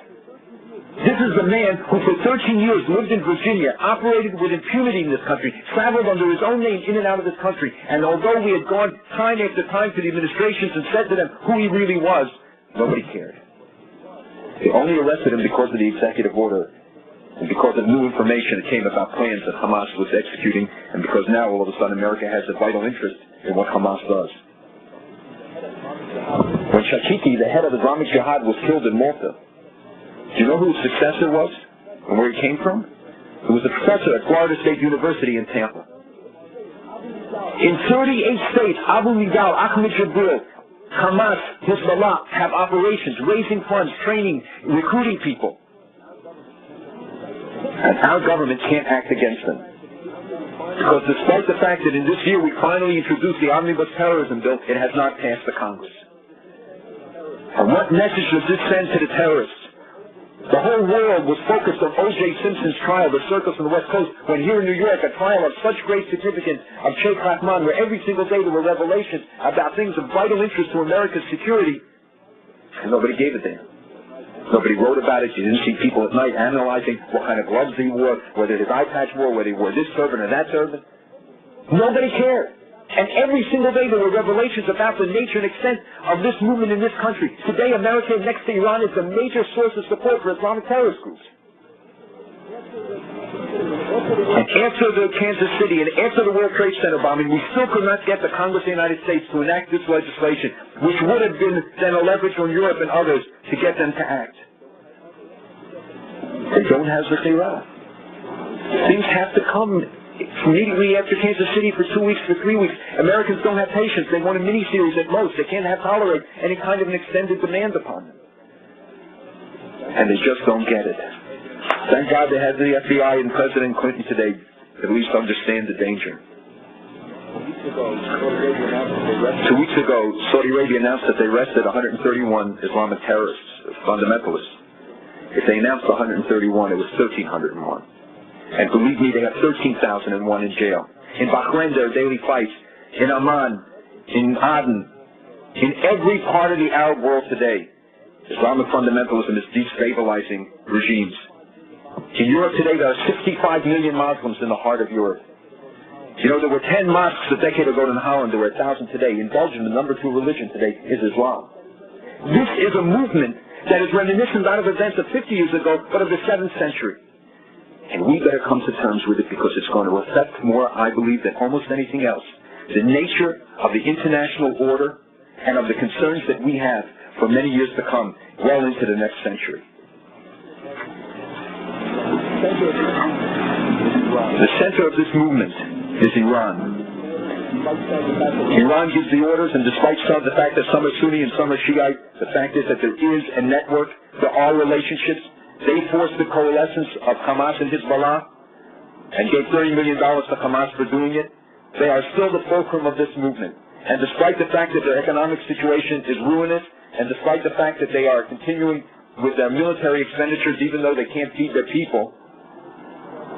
This is the man who for 13 years lived in Virginia, operated with impunity in this country, traveled under his own name in and out of this country, and although we had gone time after time to the administrations and said to them who he really was, nobody cared. They only arrested him because of the executive order, and because of new information that came about plans that Hamas was executing, and because now all of a sudden America has a vital interest in what Hamas does. When Shakiki, the head of Islamic Jihad, was killed in Malta, do you know who his successor was and where he came from? He was a professor at Florida State University in Tampa. In 38 states, Abu Rigal, Ahmed Jabril, Hamas, Hezbollah have operations, raising funds, training, recruiting people. And our government can't act against them. Because despite the fact that in this year we finally introduced the Omnibus Terrorism Bill, it has not passed the Congress. And what message does this send to the terrorists? The whole world was focused on O.J. Simpson's trial, the circus on the West Coast, when here in New York, a trial of such great significance of Sheikh Rahman, where every single day there were revelations about things of vital interest to America's security, and nobody gave it to him. Nobody wrote about it. You didn't see people at night analyzing what kind of gloves he wore, whether his eye patch wore, whether he wore this turban or that turban. Nobody cared. And every single day there were revelations about the nature and extent of this movement in this country. Today, America, next to Iran, is the major source of support for Islamic terrorist groups. And after the Kansas City and after the World Trade Center bombing, we still could not get the Congress of the United States to enact this legislation, which would have been then a leverage on Europe and others to get them to act. They don't have the Iran. Things have to come immediately after Kansas City for 2 weeks, for 3 weeks. Americans don't have patience. They want a mini-series at most. They can't tolerate any kind of an extended demand upon them. And they just don't get it. Thank God they had the FBI and President Clinton today at least understand the danger. 2 weeks ago, Saudi Arabia announced that they arrested 131 Islamic terrorists, fundamentalists. If they announced 131, it was 1,301. And believe me, they have 13,001 in jail. In Bahrain, there are daily fights. In Amman, in Aden, in every part of the Arab world today, Islamic fundamentalism is destabilizing regimes. In Europe today, there are 65 million Muslims in the heart of Europe. You know, there were 10 mosques a decade ago in Holland. There were 1,000 today. In Belgium, the number 2 religion today is Islam. This is a movement that is reminiscent not of events of 50 years ago, but of the 7th century. And we better come to terms with it because it's going to affect more, I believe, than almost anything else, the nature of the international order and of the concerns that we have for many years to come, well into the next century. The center of this movement is Iran. Iran gives the orders, and despite the fact that some are Sunni and some are Shiite, the fact is that there is a network, there are relationships. They forced the coalescence of Hamas and Hezbollah and gave $30 million to Hamas for doing it. They are still the fulcrum of this movement. And despite the fact that their economic situation is ruinous, and despite the fact that they are continuing with their military expenditures even though they can't feed their people,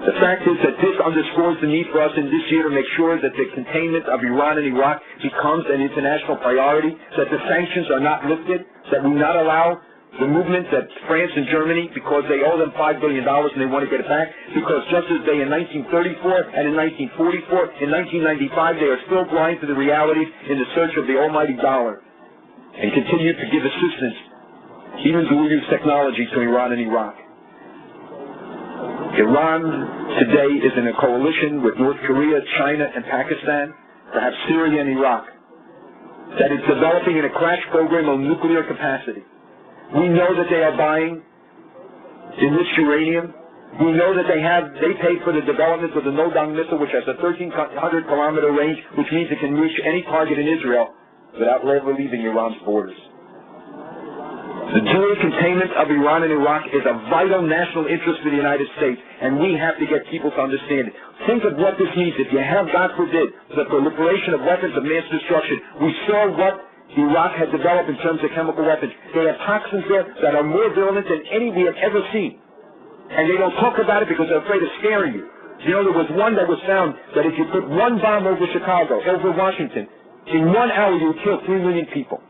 the fact is that this underscores the need for us in this year to make sure that the containment of Iran and Iraq becomes an international priority, that the sanctions are not lifted, that we not allow the movement that France and Germany, because they owe them $5 billion and they want to get it back, because just as they in 1934 and in 1944, in 1995, they are still blind to the realities in the search of the almighty dollar and continue to give assistance, even to use technology, to Iran and Iraq. Iran today is in a coalition with North Korea, China, and Pakistan, perhaps Syria and Iraq, that is developing in a crash program of nuclear capacity. We know that they are buying enriched uranium. We know that they paid for the development of the No-Dang missile, which has a 1,300-kilometer range, which means it can reach any target in Israel without ever leaving Iran's borders. The dual containment of Iran and Iraq is a vital national interest for the United States, and we have to get people to understand it. Think of what this means. If you have, God forbid, the proliferation of weapons of mass destruction, we saw what Iraq had developed in terms of chemical weapons. They have toxins there that are more virulent than any we have ever seen. And they don't talk about it because they're afraid of scaring you. You know, there was one that was found that if you put one bomb over Chicago, over Washington, in 1 hour you would kill 3 million people.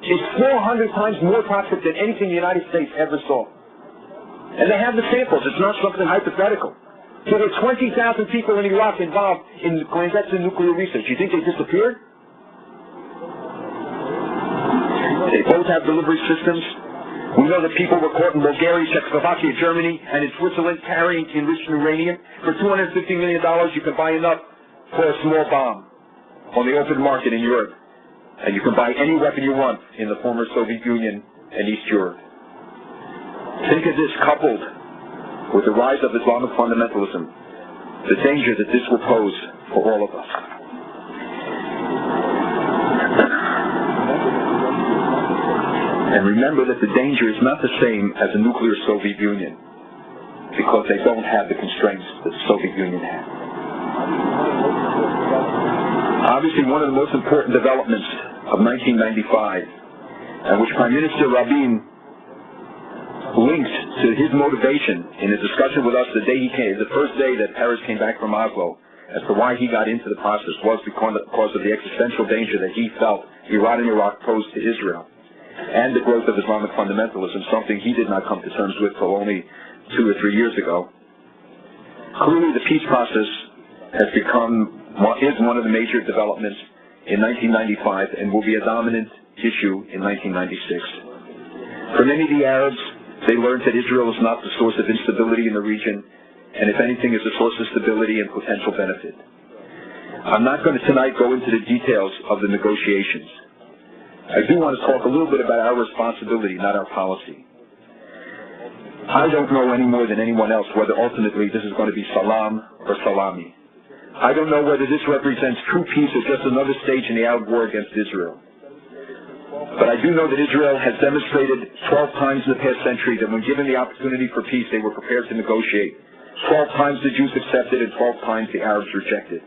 It's 400 times more toxic than anything the United States ever saw. And they have the samples. It's not something hypothetical. So there are 20,000 people in Iraq involved in clandestine nuclear research. You think they disappeared? They both have delivery systems. We know that people were caught in Bulgaria, Czechoslovakia, Germany, and in Switzerland carrying enriched uranium. For $250 million, you can buy enough for a small bomb on the open market in Europe. And you can buy any weapon you want in the former Soviet Union and East Europe. Think of this coupled with the rise of Islamic fundamentalism, the danger that this will pose for all of us. And remember that the danger is not the same as the nuclear Soviet Union, because they don't have the constraints that the Soviet Union had. Obviously, one of the most important developments of 1995, and which Prime Minister Rabin linked to his motivation in a discussion with us the day he came, the first day that Peres came back from Oslo, as to why he got into the process, was because of the existential danger that he felt Iran and Iraq posed to Israel, and the growth of Islamic fundamentalism, something he did not come to terms with until only 2 or 3 years ago. Clearly, the peace process is one of the major developments in 1995 and will be a dominant issue in 1996. For many of the Arabs, they learned that Israel is not the source of instability in the region, and if anything, is a source of stability and potential benefit. I'm not going to tonight go into the details of the negotiations. I do want to talk a little bit about our responsibility, not our policy. I don't know any more than anyone else whether ultimately this is going to be salam or salami. I don't know whether this represents true peace or just another stage in the Arab war against Israel. But I do know that Israel has demonstrated 12 times in the past century that when given the opportunity for peace, they were prepared to negotiate. 12 times the Jews accepted and 12 times the Arabs rejected.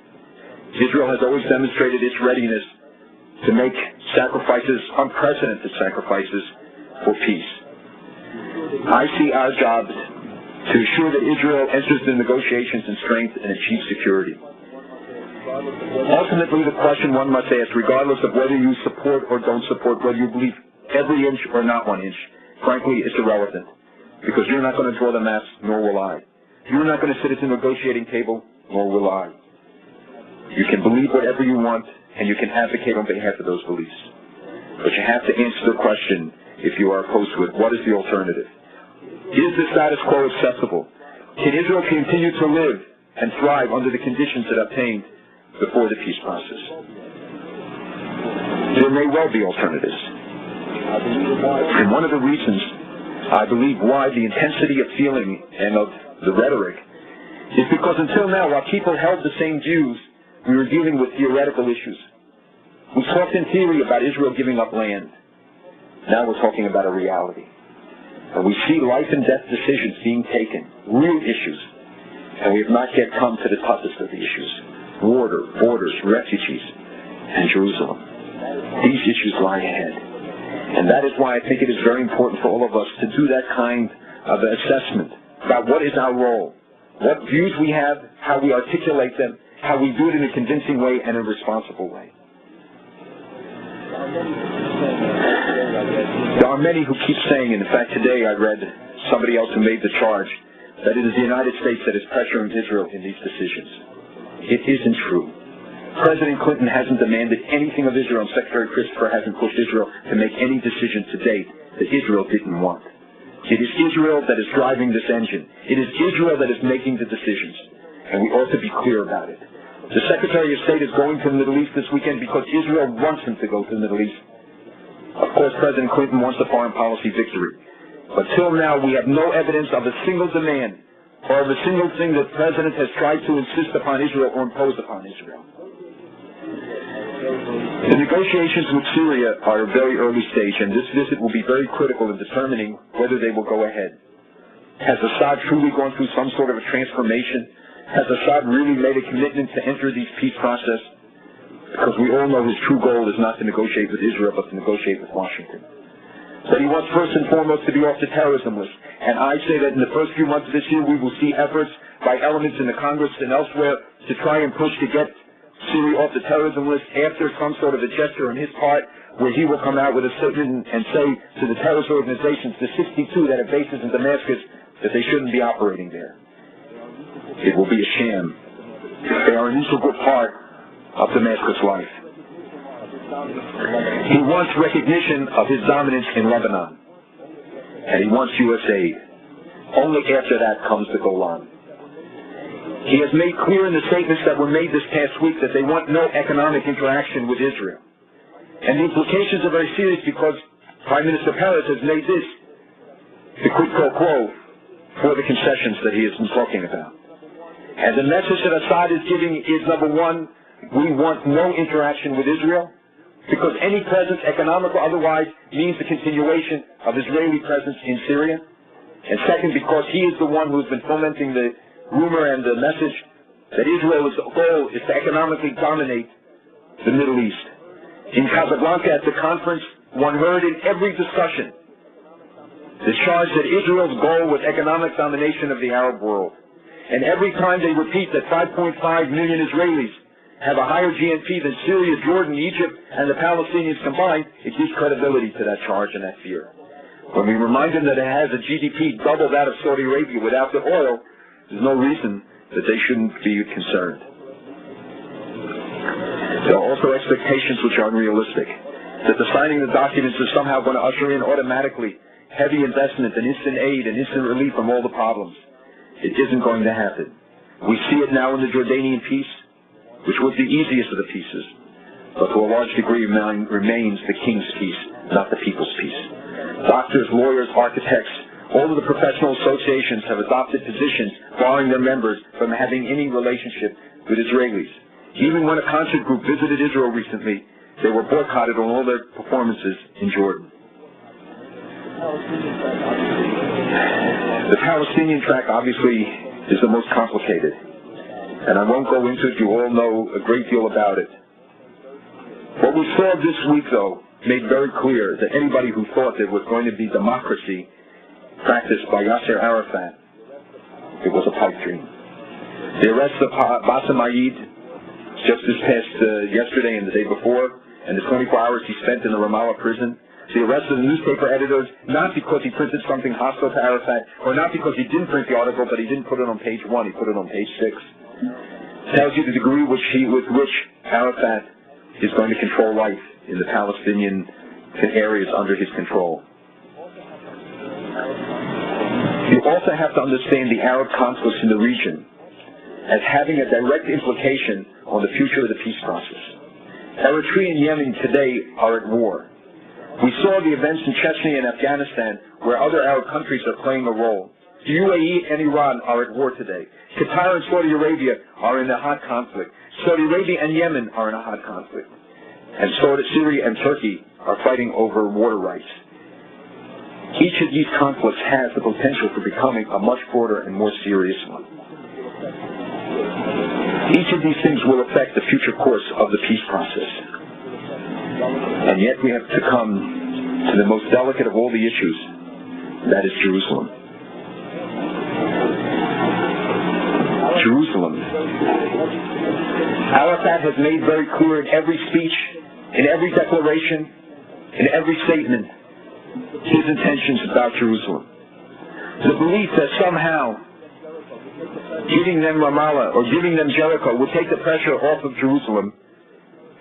Israel has always demonstrated its readiness to make sacrifices, unprecedented sacrifices, for peace. I see our job to ensure that Israel enters the negotiations in strength and achieves security. Ultimately, the question one must ask, regardless of whether you support or don't support, whether you believe every inch or not 1 inch, frankly, it's irrelevant, because you're not going to draw the maps, nor will I. You're not going to sit at the negotiating table, nor will I. You can believe whatever you want, and you can advocate on behalf of those beliefs. But you have to answer the question, if you are opposed to it, what is the alternative? Is the status quo acceptable? Can Israel continue to live and thrive under the conditions it obtained before the peace process? There may well be alternatives. And one of the reasons, I believe, why the intensity of feeling and of the rhetoric is because until now, while people held the same views, we were dealing with theoretical issues. We talked in theory about Israel giving up land. Now we're talking about a reality. And we see life and death decisions being taken, real issues. And we have not yet come to the toughest of the issues: water, borders, refugees, and Jerusalem. These issues lie ahead. And that is why I think it is very important for all of us to do that kind of assessment about what is our role, what views we have, how we articulate them, how we do it in a convincing way and a responsible way. There are many who keep saying, and in fact today I read somebody else who made the charge, that it is the United States that is pressuring Israel in these decisions. It isn't true. President Clinton hasn't demanded anything of Israel, and Secretary Christopher hasn't pushed Israel to make any decision to date that Israel didn't want. It is Israel that is driving this engine. It is Israel that is making the decisions, and we ought to be clear about it. The Secretary of State is going to the Middle East this weekend because Israel wants him to go to the Middle East. Of course, President Clinton wants a foreign policy victory. But till now, we have no evidence of a single demand or of a single thing that the President has tried to insist upon Israel or impose upon Israel. The negotiations with Syria are at a very early stage, and this visit will be very critical in determining whether they will go ahead. Has Assad truly gone through some sort of a transformation? Has Assad really made a commitment to enter the peace process? Because we all know his true goal is not to negotiate with Israel, but to negotiate with Washington. But he wants first and foremost to be off the terrorism list. And I say that in the first few months of this year, we will see efforts by elements in the Congress and elsewhere to try and push to get Syria off the terrorism list after some sort of a gesture on his part, where he will come out with a statement and say to the terrorist organizations, the 62 that have bases in Damascus, that they shouldn't be operating there. It will be a sham. They are an integral part of Damascus life. He wants recognition of his dominance in Lebanon, and he wants U.S. aid. Only after that comes the Golan. He has made clear in the statements that were made this past week that they want no economic interaction with Israel. And the implications are very serious because Prime Minister Peres has made this the quid pro quo for the concessions that he has been talking about. And the message that Assad is giving is, number one, we want no interaction with Israel, because any presence, economic or otherwise, means the continuation of Israeli presence in Syria. And second, because he is the one who has been fomenting the rumor and the message that Israel's goal is to economically dominate the Middle East. In Casablanca at the conference, one heard in every discussion the charge that Israel's goal was economic domination of the Arab world. And every time they repeat that 5.5 million Israelis have a higher GNP than Syria, Jordan, Egypt, and the Palestinians combined, it gives credibility to that charge and that fear. When we remind them that it has a GDP double that of Saudi Arabia without the oil, there's no reason that they shouldn't be concerned. There are also expectations which are unrealistic, that the signing of the documents is somehow going to usher in automatically heavy investment and instant aid and instant relief from all the problems. It isn't going to happen. We see it now in the Jordanian peace, which was the easiest of the pieces, but to a large degree remains the king's peace, not the people's peace. Doctors, lawyers, architects, all of the professional associations have adopted positions barring their members from having any relationship with Israelis. Even when a concert group visited Israel recently, they were boycotted on all their performances in Jordan. The Palestinian track obviously is the most complicated, and I won't go into it. You all know a great deal about it. What we saw this week, though, made very clear that anybody who thought there was going to be democracy practiced by Yasser Arafat It was a pipe dream. The arrest of Bassem Aid just this past yesterday and the day before, and the 24 hours he spent in the Ramallah prison, the arrest of the newspaper editors, not because he printed something hostile to Arafat, or not because he didn't print the article, but he didn't put it on page 1, he put it on page 6. Tells you the degree with which Arafat is going to control life in the Palestinian areas under his control. You also have to understand the Arab conflicts in the region as having a direct implication on the future of the peace process. Eritrea and Yemen today are at war. We saw the events in Chechnya and Afghanistan where other Arab countries are playing a role. The UAE and Iran are at war today. Qatar and Saudi Arabia are in a hot conflict. Saudi Arabia and Yemen are in a hot conflict. And Syria and Turkey are fighting over water rights. Each of these conflicts has the potential for becoming a much broader and more serious one. Each of these things will affect the future course of the peace process. And yet we have to come to the most delicate of all the issues, that is Jerusalem. Jerusalem. Arafat has made very clear in every speech, in every declaration, in every statement, his intentions about Jerusalem. The belief that somehow giving them Ramallah or giving them Jericho would take the pressure off of Jerusalem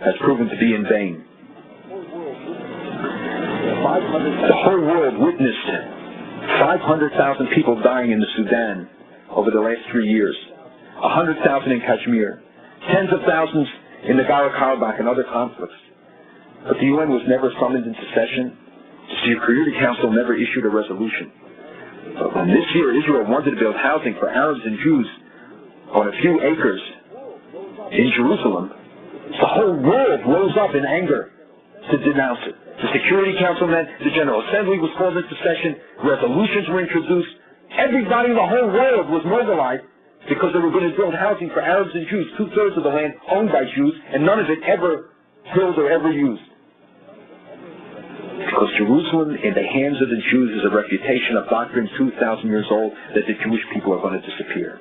has proven to be in vain. The whole world witnessed 500,000 people dying in the Sudan over the last 3 years, 100,000 in Kashmir, tens of thousands in the Nagorno-Karabakh and other conflicts. But the UN was never summoned into session. The Security Council never issued a resolution. But when this year Israel wanted to build housing for Arabs and Jews on a few acres in Jerusalem, the whole world rose up in anger to denounce it. The Security Council met, the General Assembly was called into session, resolutions were introduced, everybody in the whole world was mobilized because they were going to build housing for Arabs and Jews, 2/3 of the land owned by Jews, and none of it ever built or ever used. Because Jerusalem, in the hands of the Jews, is a refutation of doctrine 2,000 years old that the Jewish people are going to disappear.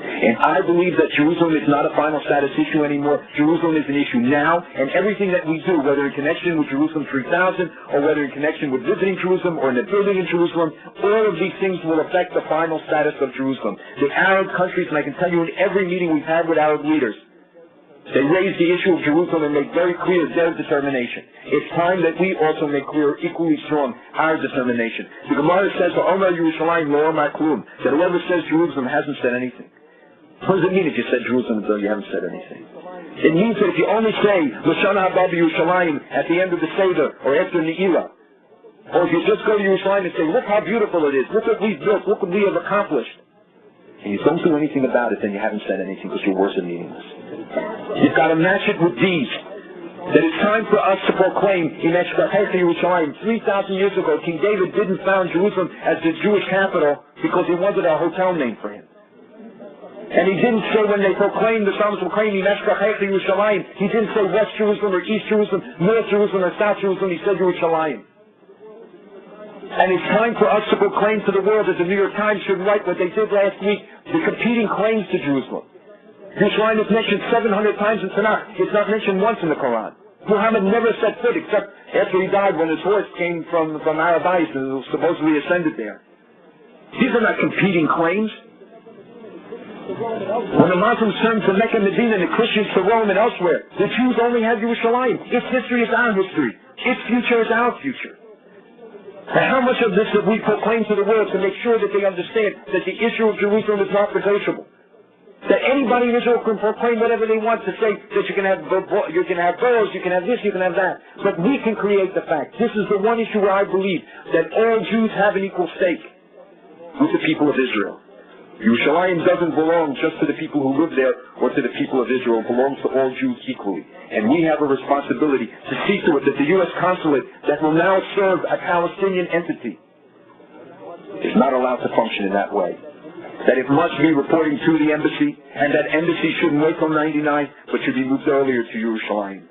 And I believe that Jerusalem is not a final status issue anymore. Jerusalem is an issue now, and everything that we do, whether in connection with Jerusalem 3000, or whether in connection with visiting Jerusalem, or in the building in Jerusalem, all of these things will affect the final status of Jerusalem. The Arab countries, and I can tell you in every meeting we've had with Arab leaders, they raised the issue of Jerusalem and made very clear their determination. It's time that we also make clear, equally strong, our determination. The Gemara says, "Omer Yerushalayim lo omar klum," that whoever says Jerusalem hasn't said anything. What does it mean if you said Jerusalem though you haven't said anything? It means that if you only say L'shana haba b'Yerushalayim at the end of the Seder or after Ne'ilah, or if you just go to Yerushalayim and say, "Look how beautiful it is, look what we've built, look what we have accomplished," and you don't do anything about it, then you haven't said anything because your words are meaningless. You've got to match it with deeds. That it's time for us to proclaim in Yerushalayim. 3,000 years ago, King David didn't found Jerusalem as the Jewish capital because he wanted a hotel name for him. And he didn't say when they proclaimed, the Psalms proclaimed Yerushalayim, he didn't say West Jerusalem or East Jerusalem, North Jerusalem or South Jerusalem, he said Yerushalayim. And it's time for us to proclaim to the world that the New York Times should write what they did last week, the competing claims to Jerusalem. Yerushalayim is mentioned 700 times in Tanakh. It's not mentioned once in the Quran. Muhammad never set foot except after he died when his horse came from Arabais and supposedly ascended there. These are not competing claims. When the Muslims turn to Mecca, Medina, and the Christians to Rome and elsewhere, the Jews only have Yerushalayim. Its history is our history. Its future is our future. And how much of this have we proclaimed to the world to make sure that they understand that the issue of Jerusalem is not negotiable? That anybody in Israel can proclaim whatever they want to say, that you can have boroughs, you can have this, you can have that. But we can create the fact. This is the one issue where I believe that all Jews have an equal stake with the people of Israel. Yerushalayim doesn't belong just to the people who live there or to the people of Israel. It belongs to all Jews equally. And we have a responsibility to see to it that the U.S. consulate that will now serve a Palestinian entity is not allowed to function in that way. That it must be reporting to the embassy, and that embassy shouldn't wait till 99, but should be moved earlier to Yerushalayim.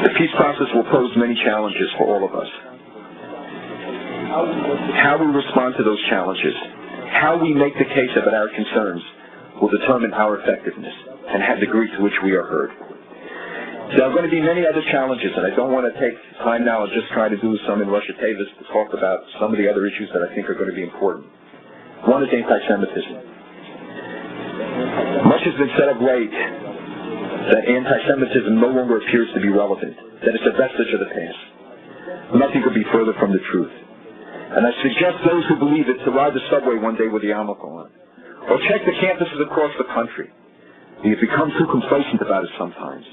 The peace process will pose many challenges for all of us. How we respond to those challenges, how we make the case about our concerns, will determine our effectiveness and the degree to which we are heard. There are going to be many other challenges, and I don't want to take time now and just try to do some in Russia Tavis to talk about some of the other issues that I think are going to be important. One is anti-Semitism. Much has been said of late that anti-Semitism no longer appears to be relevant, that it's a vestige of the past. Nothing could be further from the truth. And I suggest those who believe it to ride the subway one day with the yarmulke on, or check the campuses across the country. We have become too complacent about it sometimes.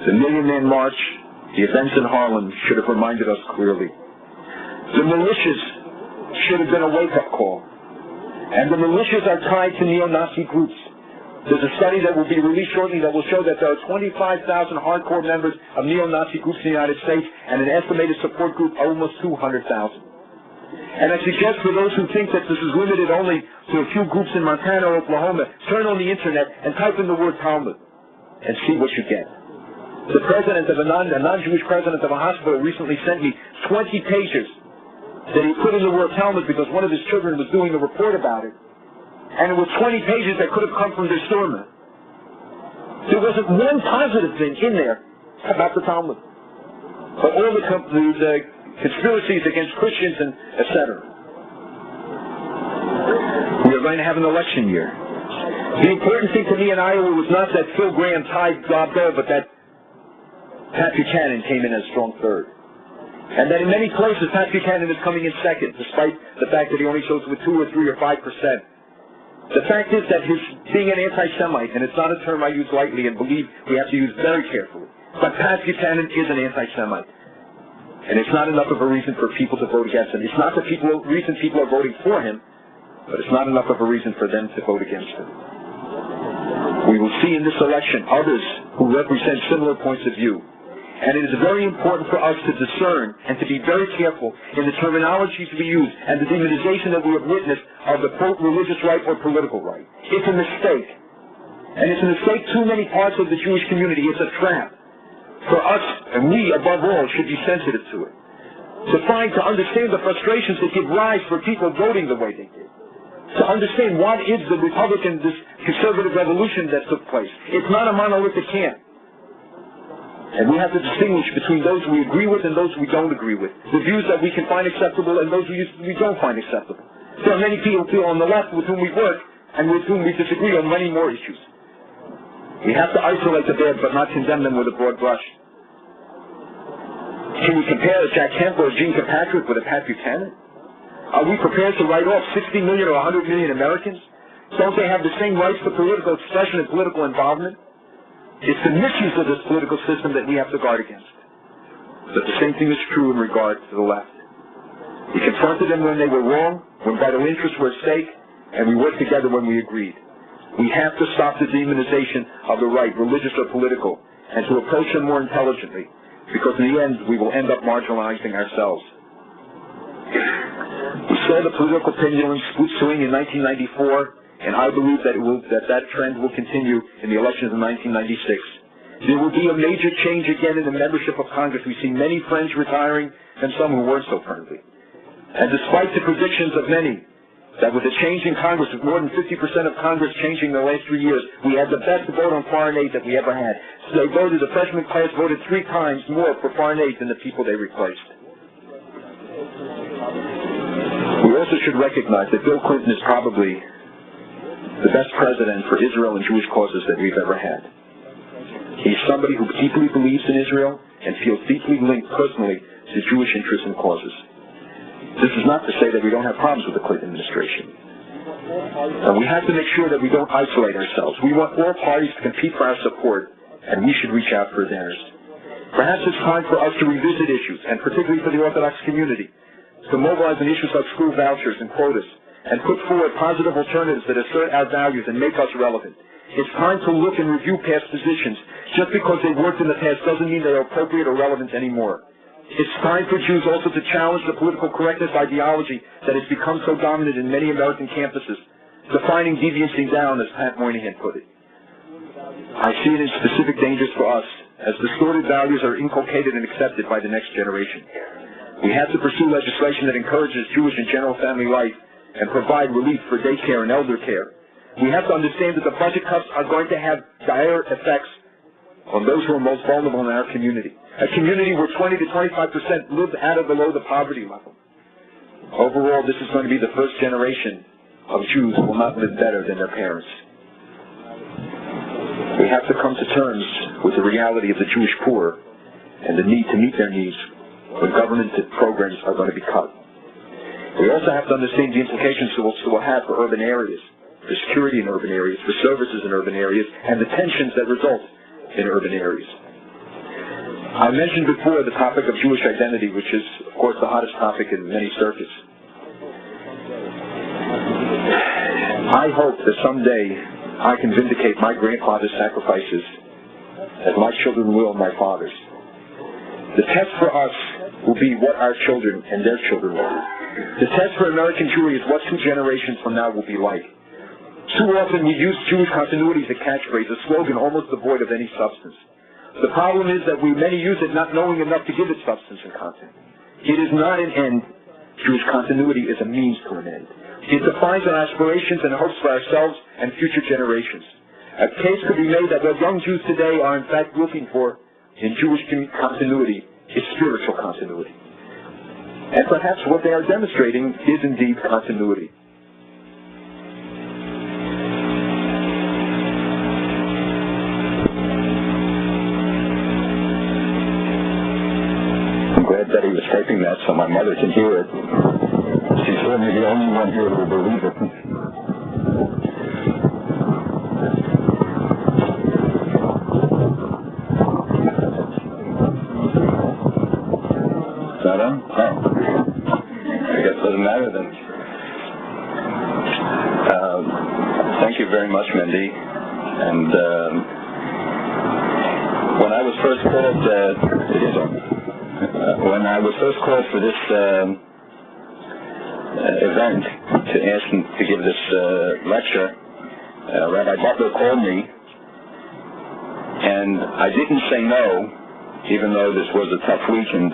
The Million Man March, the events in Harlem should have reminded us clearly. The militias should have been a wake-up call. And the militias are tied to neo-Nazi groups. There's a study that will be released shortly that will show that there are 25,000 hardcore members of neo-Nazi groups in the United States and an estimated support group of almost 200,000. And I suggest for those who think that this is limited only to a few groups in Montana or Oklahoma, turn on the internet and type in the word Talmud and see what you get. The president of a non-Jewish president of a hospital recently sent me 20 pages that he put in the word Talmud because one of his children was doing a report about it. And it was 20 pages that could have come from their storeman. There wasn't one positive thing in there about the Talmud. But all the conspiracies against Christians and etc. We are going to have an election year. The important thing to me in Iowa was not that Phil Graham tied Bob Dole, but that Pat Buchanan came in as strong third. And that in many places, Pat Buchanan is coming in second, despite the fact that he only shows with 2 or 3 or 5%. The fact is that his being an anti-Semite, and it's not a term I use lightly and believe we have to use very carefully, but Pat Buchanan is an anti-Semite. And it's not enough of a reason for people to vote against him. It's not the reason people are voting for him, but it's not enough of a reason for them to vote against him. We will see in this election others who represent similar points of view. And it is very important for us to discern and to be very careful in the terminologies we use and the demonization that we have witnessed of the, quote, religious right or political right. It's a mistake. And it's a mistake too many parts of the Jewish community. It's a trap. For us, and we above all, should be sensitive to it. To understand the frustrations that give rise for people voting the way they did. To understand what is the Republican, this conservative revolution that took place. It's not a monolithic camp. And we have to distinguish between those we agree with and those we don't agree with. The views that we can find acceptable and those we don't find acceptable. There are many people on the left with whom we work and with whom we disagree on many more issues. We have to isolate the bad but not condemn them with a broad brush. Can we compare a Jack Kemp or a Gene Kirkpatrick with a Pat Buchanan? Are we prepared to write off 60 million or 100 million Americans? Don't they have the same rights to political expression and political involvement? It's the misuse of this political system that we have to guard against. But the same thing is true in regard to the left. We confronted them when they were wrong, when vital interests were at stake, and we worked together when we agreed. We have to stop the demonization of the right, religious or political, and to approach them more intelligently, because in the end, we will end up marginalizing ourselves. We saw the political pendulum swing in 1994, and I believe that that trend will continue in the elections of 1996. There will be a major change again in the membership of Congress. We see many friends retiring and some who weren't so friendly. And despite the predictions of many that with a change in Congress, with more than 50% of Congress changing in the last 3 years, we had the best vote on foreign aid that we ever had. So the freshman class voted 3 times more for foreign aid than the people they replaced. We also should recognize that Bill Clinton is probably the best president for Israel and Jewish causes that we've ever had. He's somebody who deeply believes in Israel and feels deeply linked personally to Jewish interests and causes. This is not to say that we don't have problems with the Clinton administration. And we have to make sure that we don't isolate ourselves. We want all parties to compete for our support, and we should reach out for theirs. Perhaps it's time for us to revisit issues, and particularly for the Orthodox community, to mobilize on issues like school vouchers and quotas, and put forward positive alternatives that assert our values and make us relevant. It's time to look and review past positions. Just because they worked in the past doesn't mean they are appropriate or relevant anymore. It's time for Jews also to challenge the political correctness ideology that has become so dominant in many American campuses, defining deviancy down, as Pat Moynihan put it. I see it as specific dangers for us, as distorted values are inculcated and accepted by the next generation. We have to pursue legislation that encourages Jewish and general family life and provide relief for daycare and elder care. We have to understand that the budget cuts are going to have dire effects on those who are most vulnerable in our community. A community where 20 to 25% live at or below the poverty level. Overall, this is going to be the first generation of Jews who will not live better than their parents. We have to come to terms with the reality of the Jewish poor and the need to meet their needs when government programs are going to be cut. We also have to understand the implications it will have for urban areas, for security in urban areas, for services in urban areas, and the tensions that result in urban areas. I mentioned before the topic of Jewish identity, which is, of course, the hottest topic in many circuits. I hope that someday I can vindicate my grandfather's sacrifices as my children will my father's. The test for us will be what our children and their children will be. The test for American Jewry is what 2 generations from now will be like. Too often we use Jewish continuity as a catchphrase, a slogan almost devoid of any substance. The problem is that many use it not knowing enough to give it substance and content. It is not an end. Jewish continuity is a means to an end. It defines our aspirations and hopes for ourselves and future generations. A case could be made that what young Jews today are in fact looking for in Jewish continuity is spiritual continuity. And perhaps what they are demonstrating is indeed continuity. I'm glad that he was taping that so my mother can hear it. She's certainly the only one here who will believe it. Is that on? Oh. I guess it doesn't matter then. Thank you very much, Mindy. And when I was first called, when I was first called for this event to ask him to give this lecture, Rabbi Butler called me, and I didn't say no, even though this was a tough week, and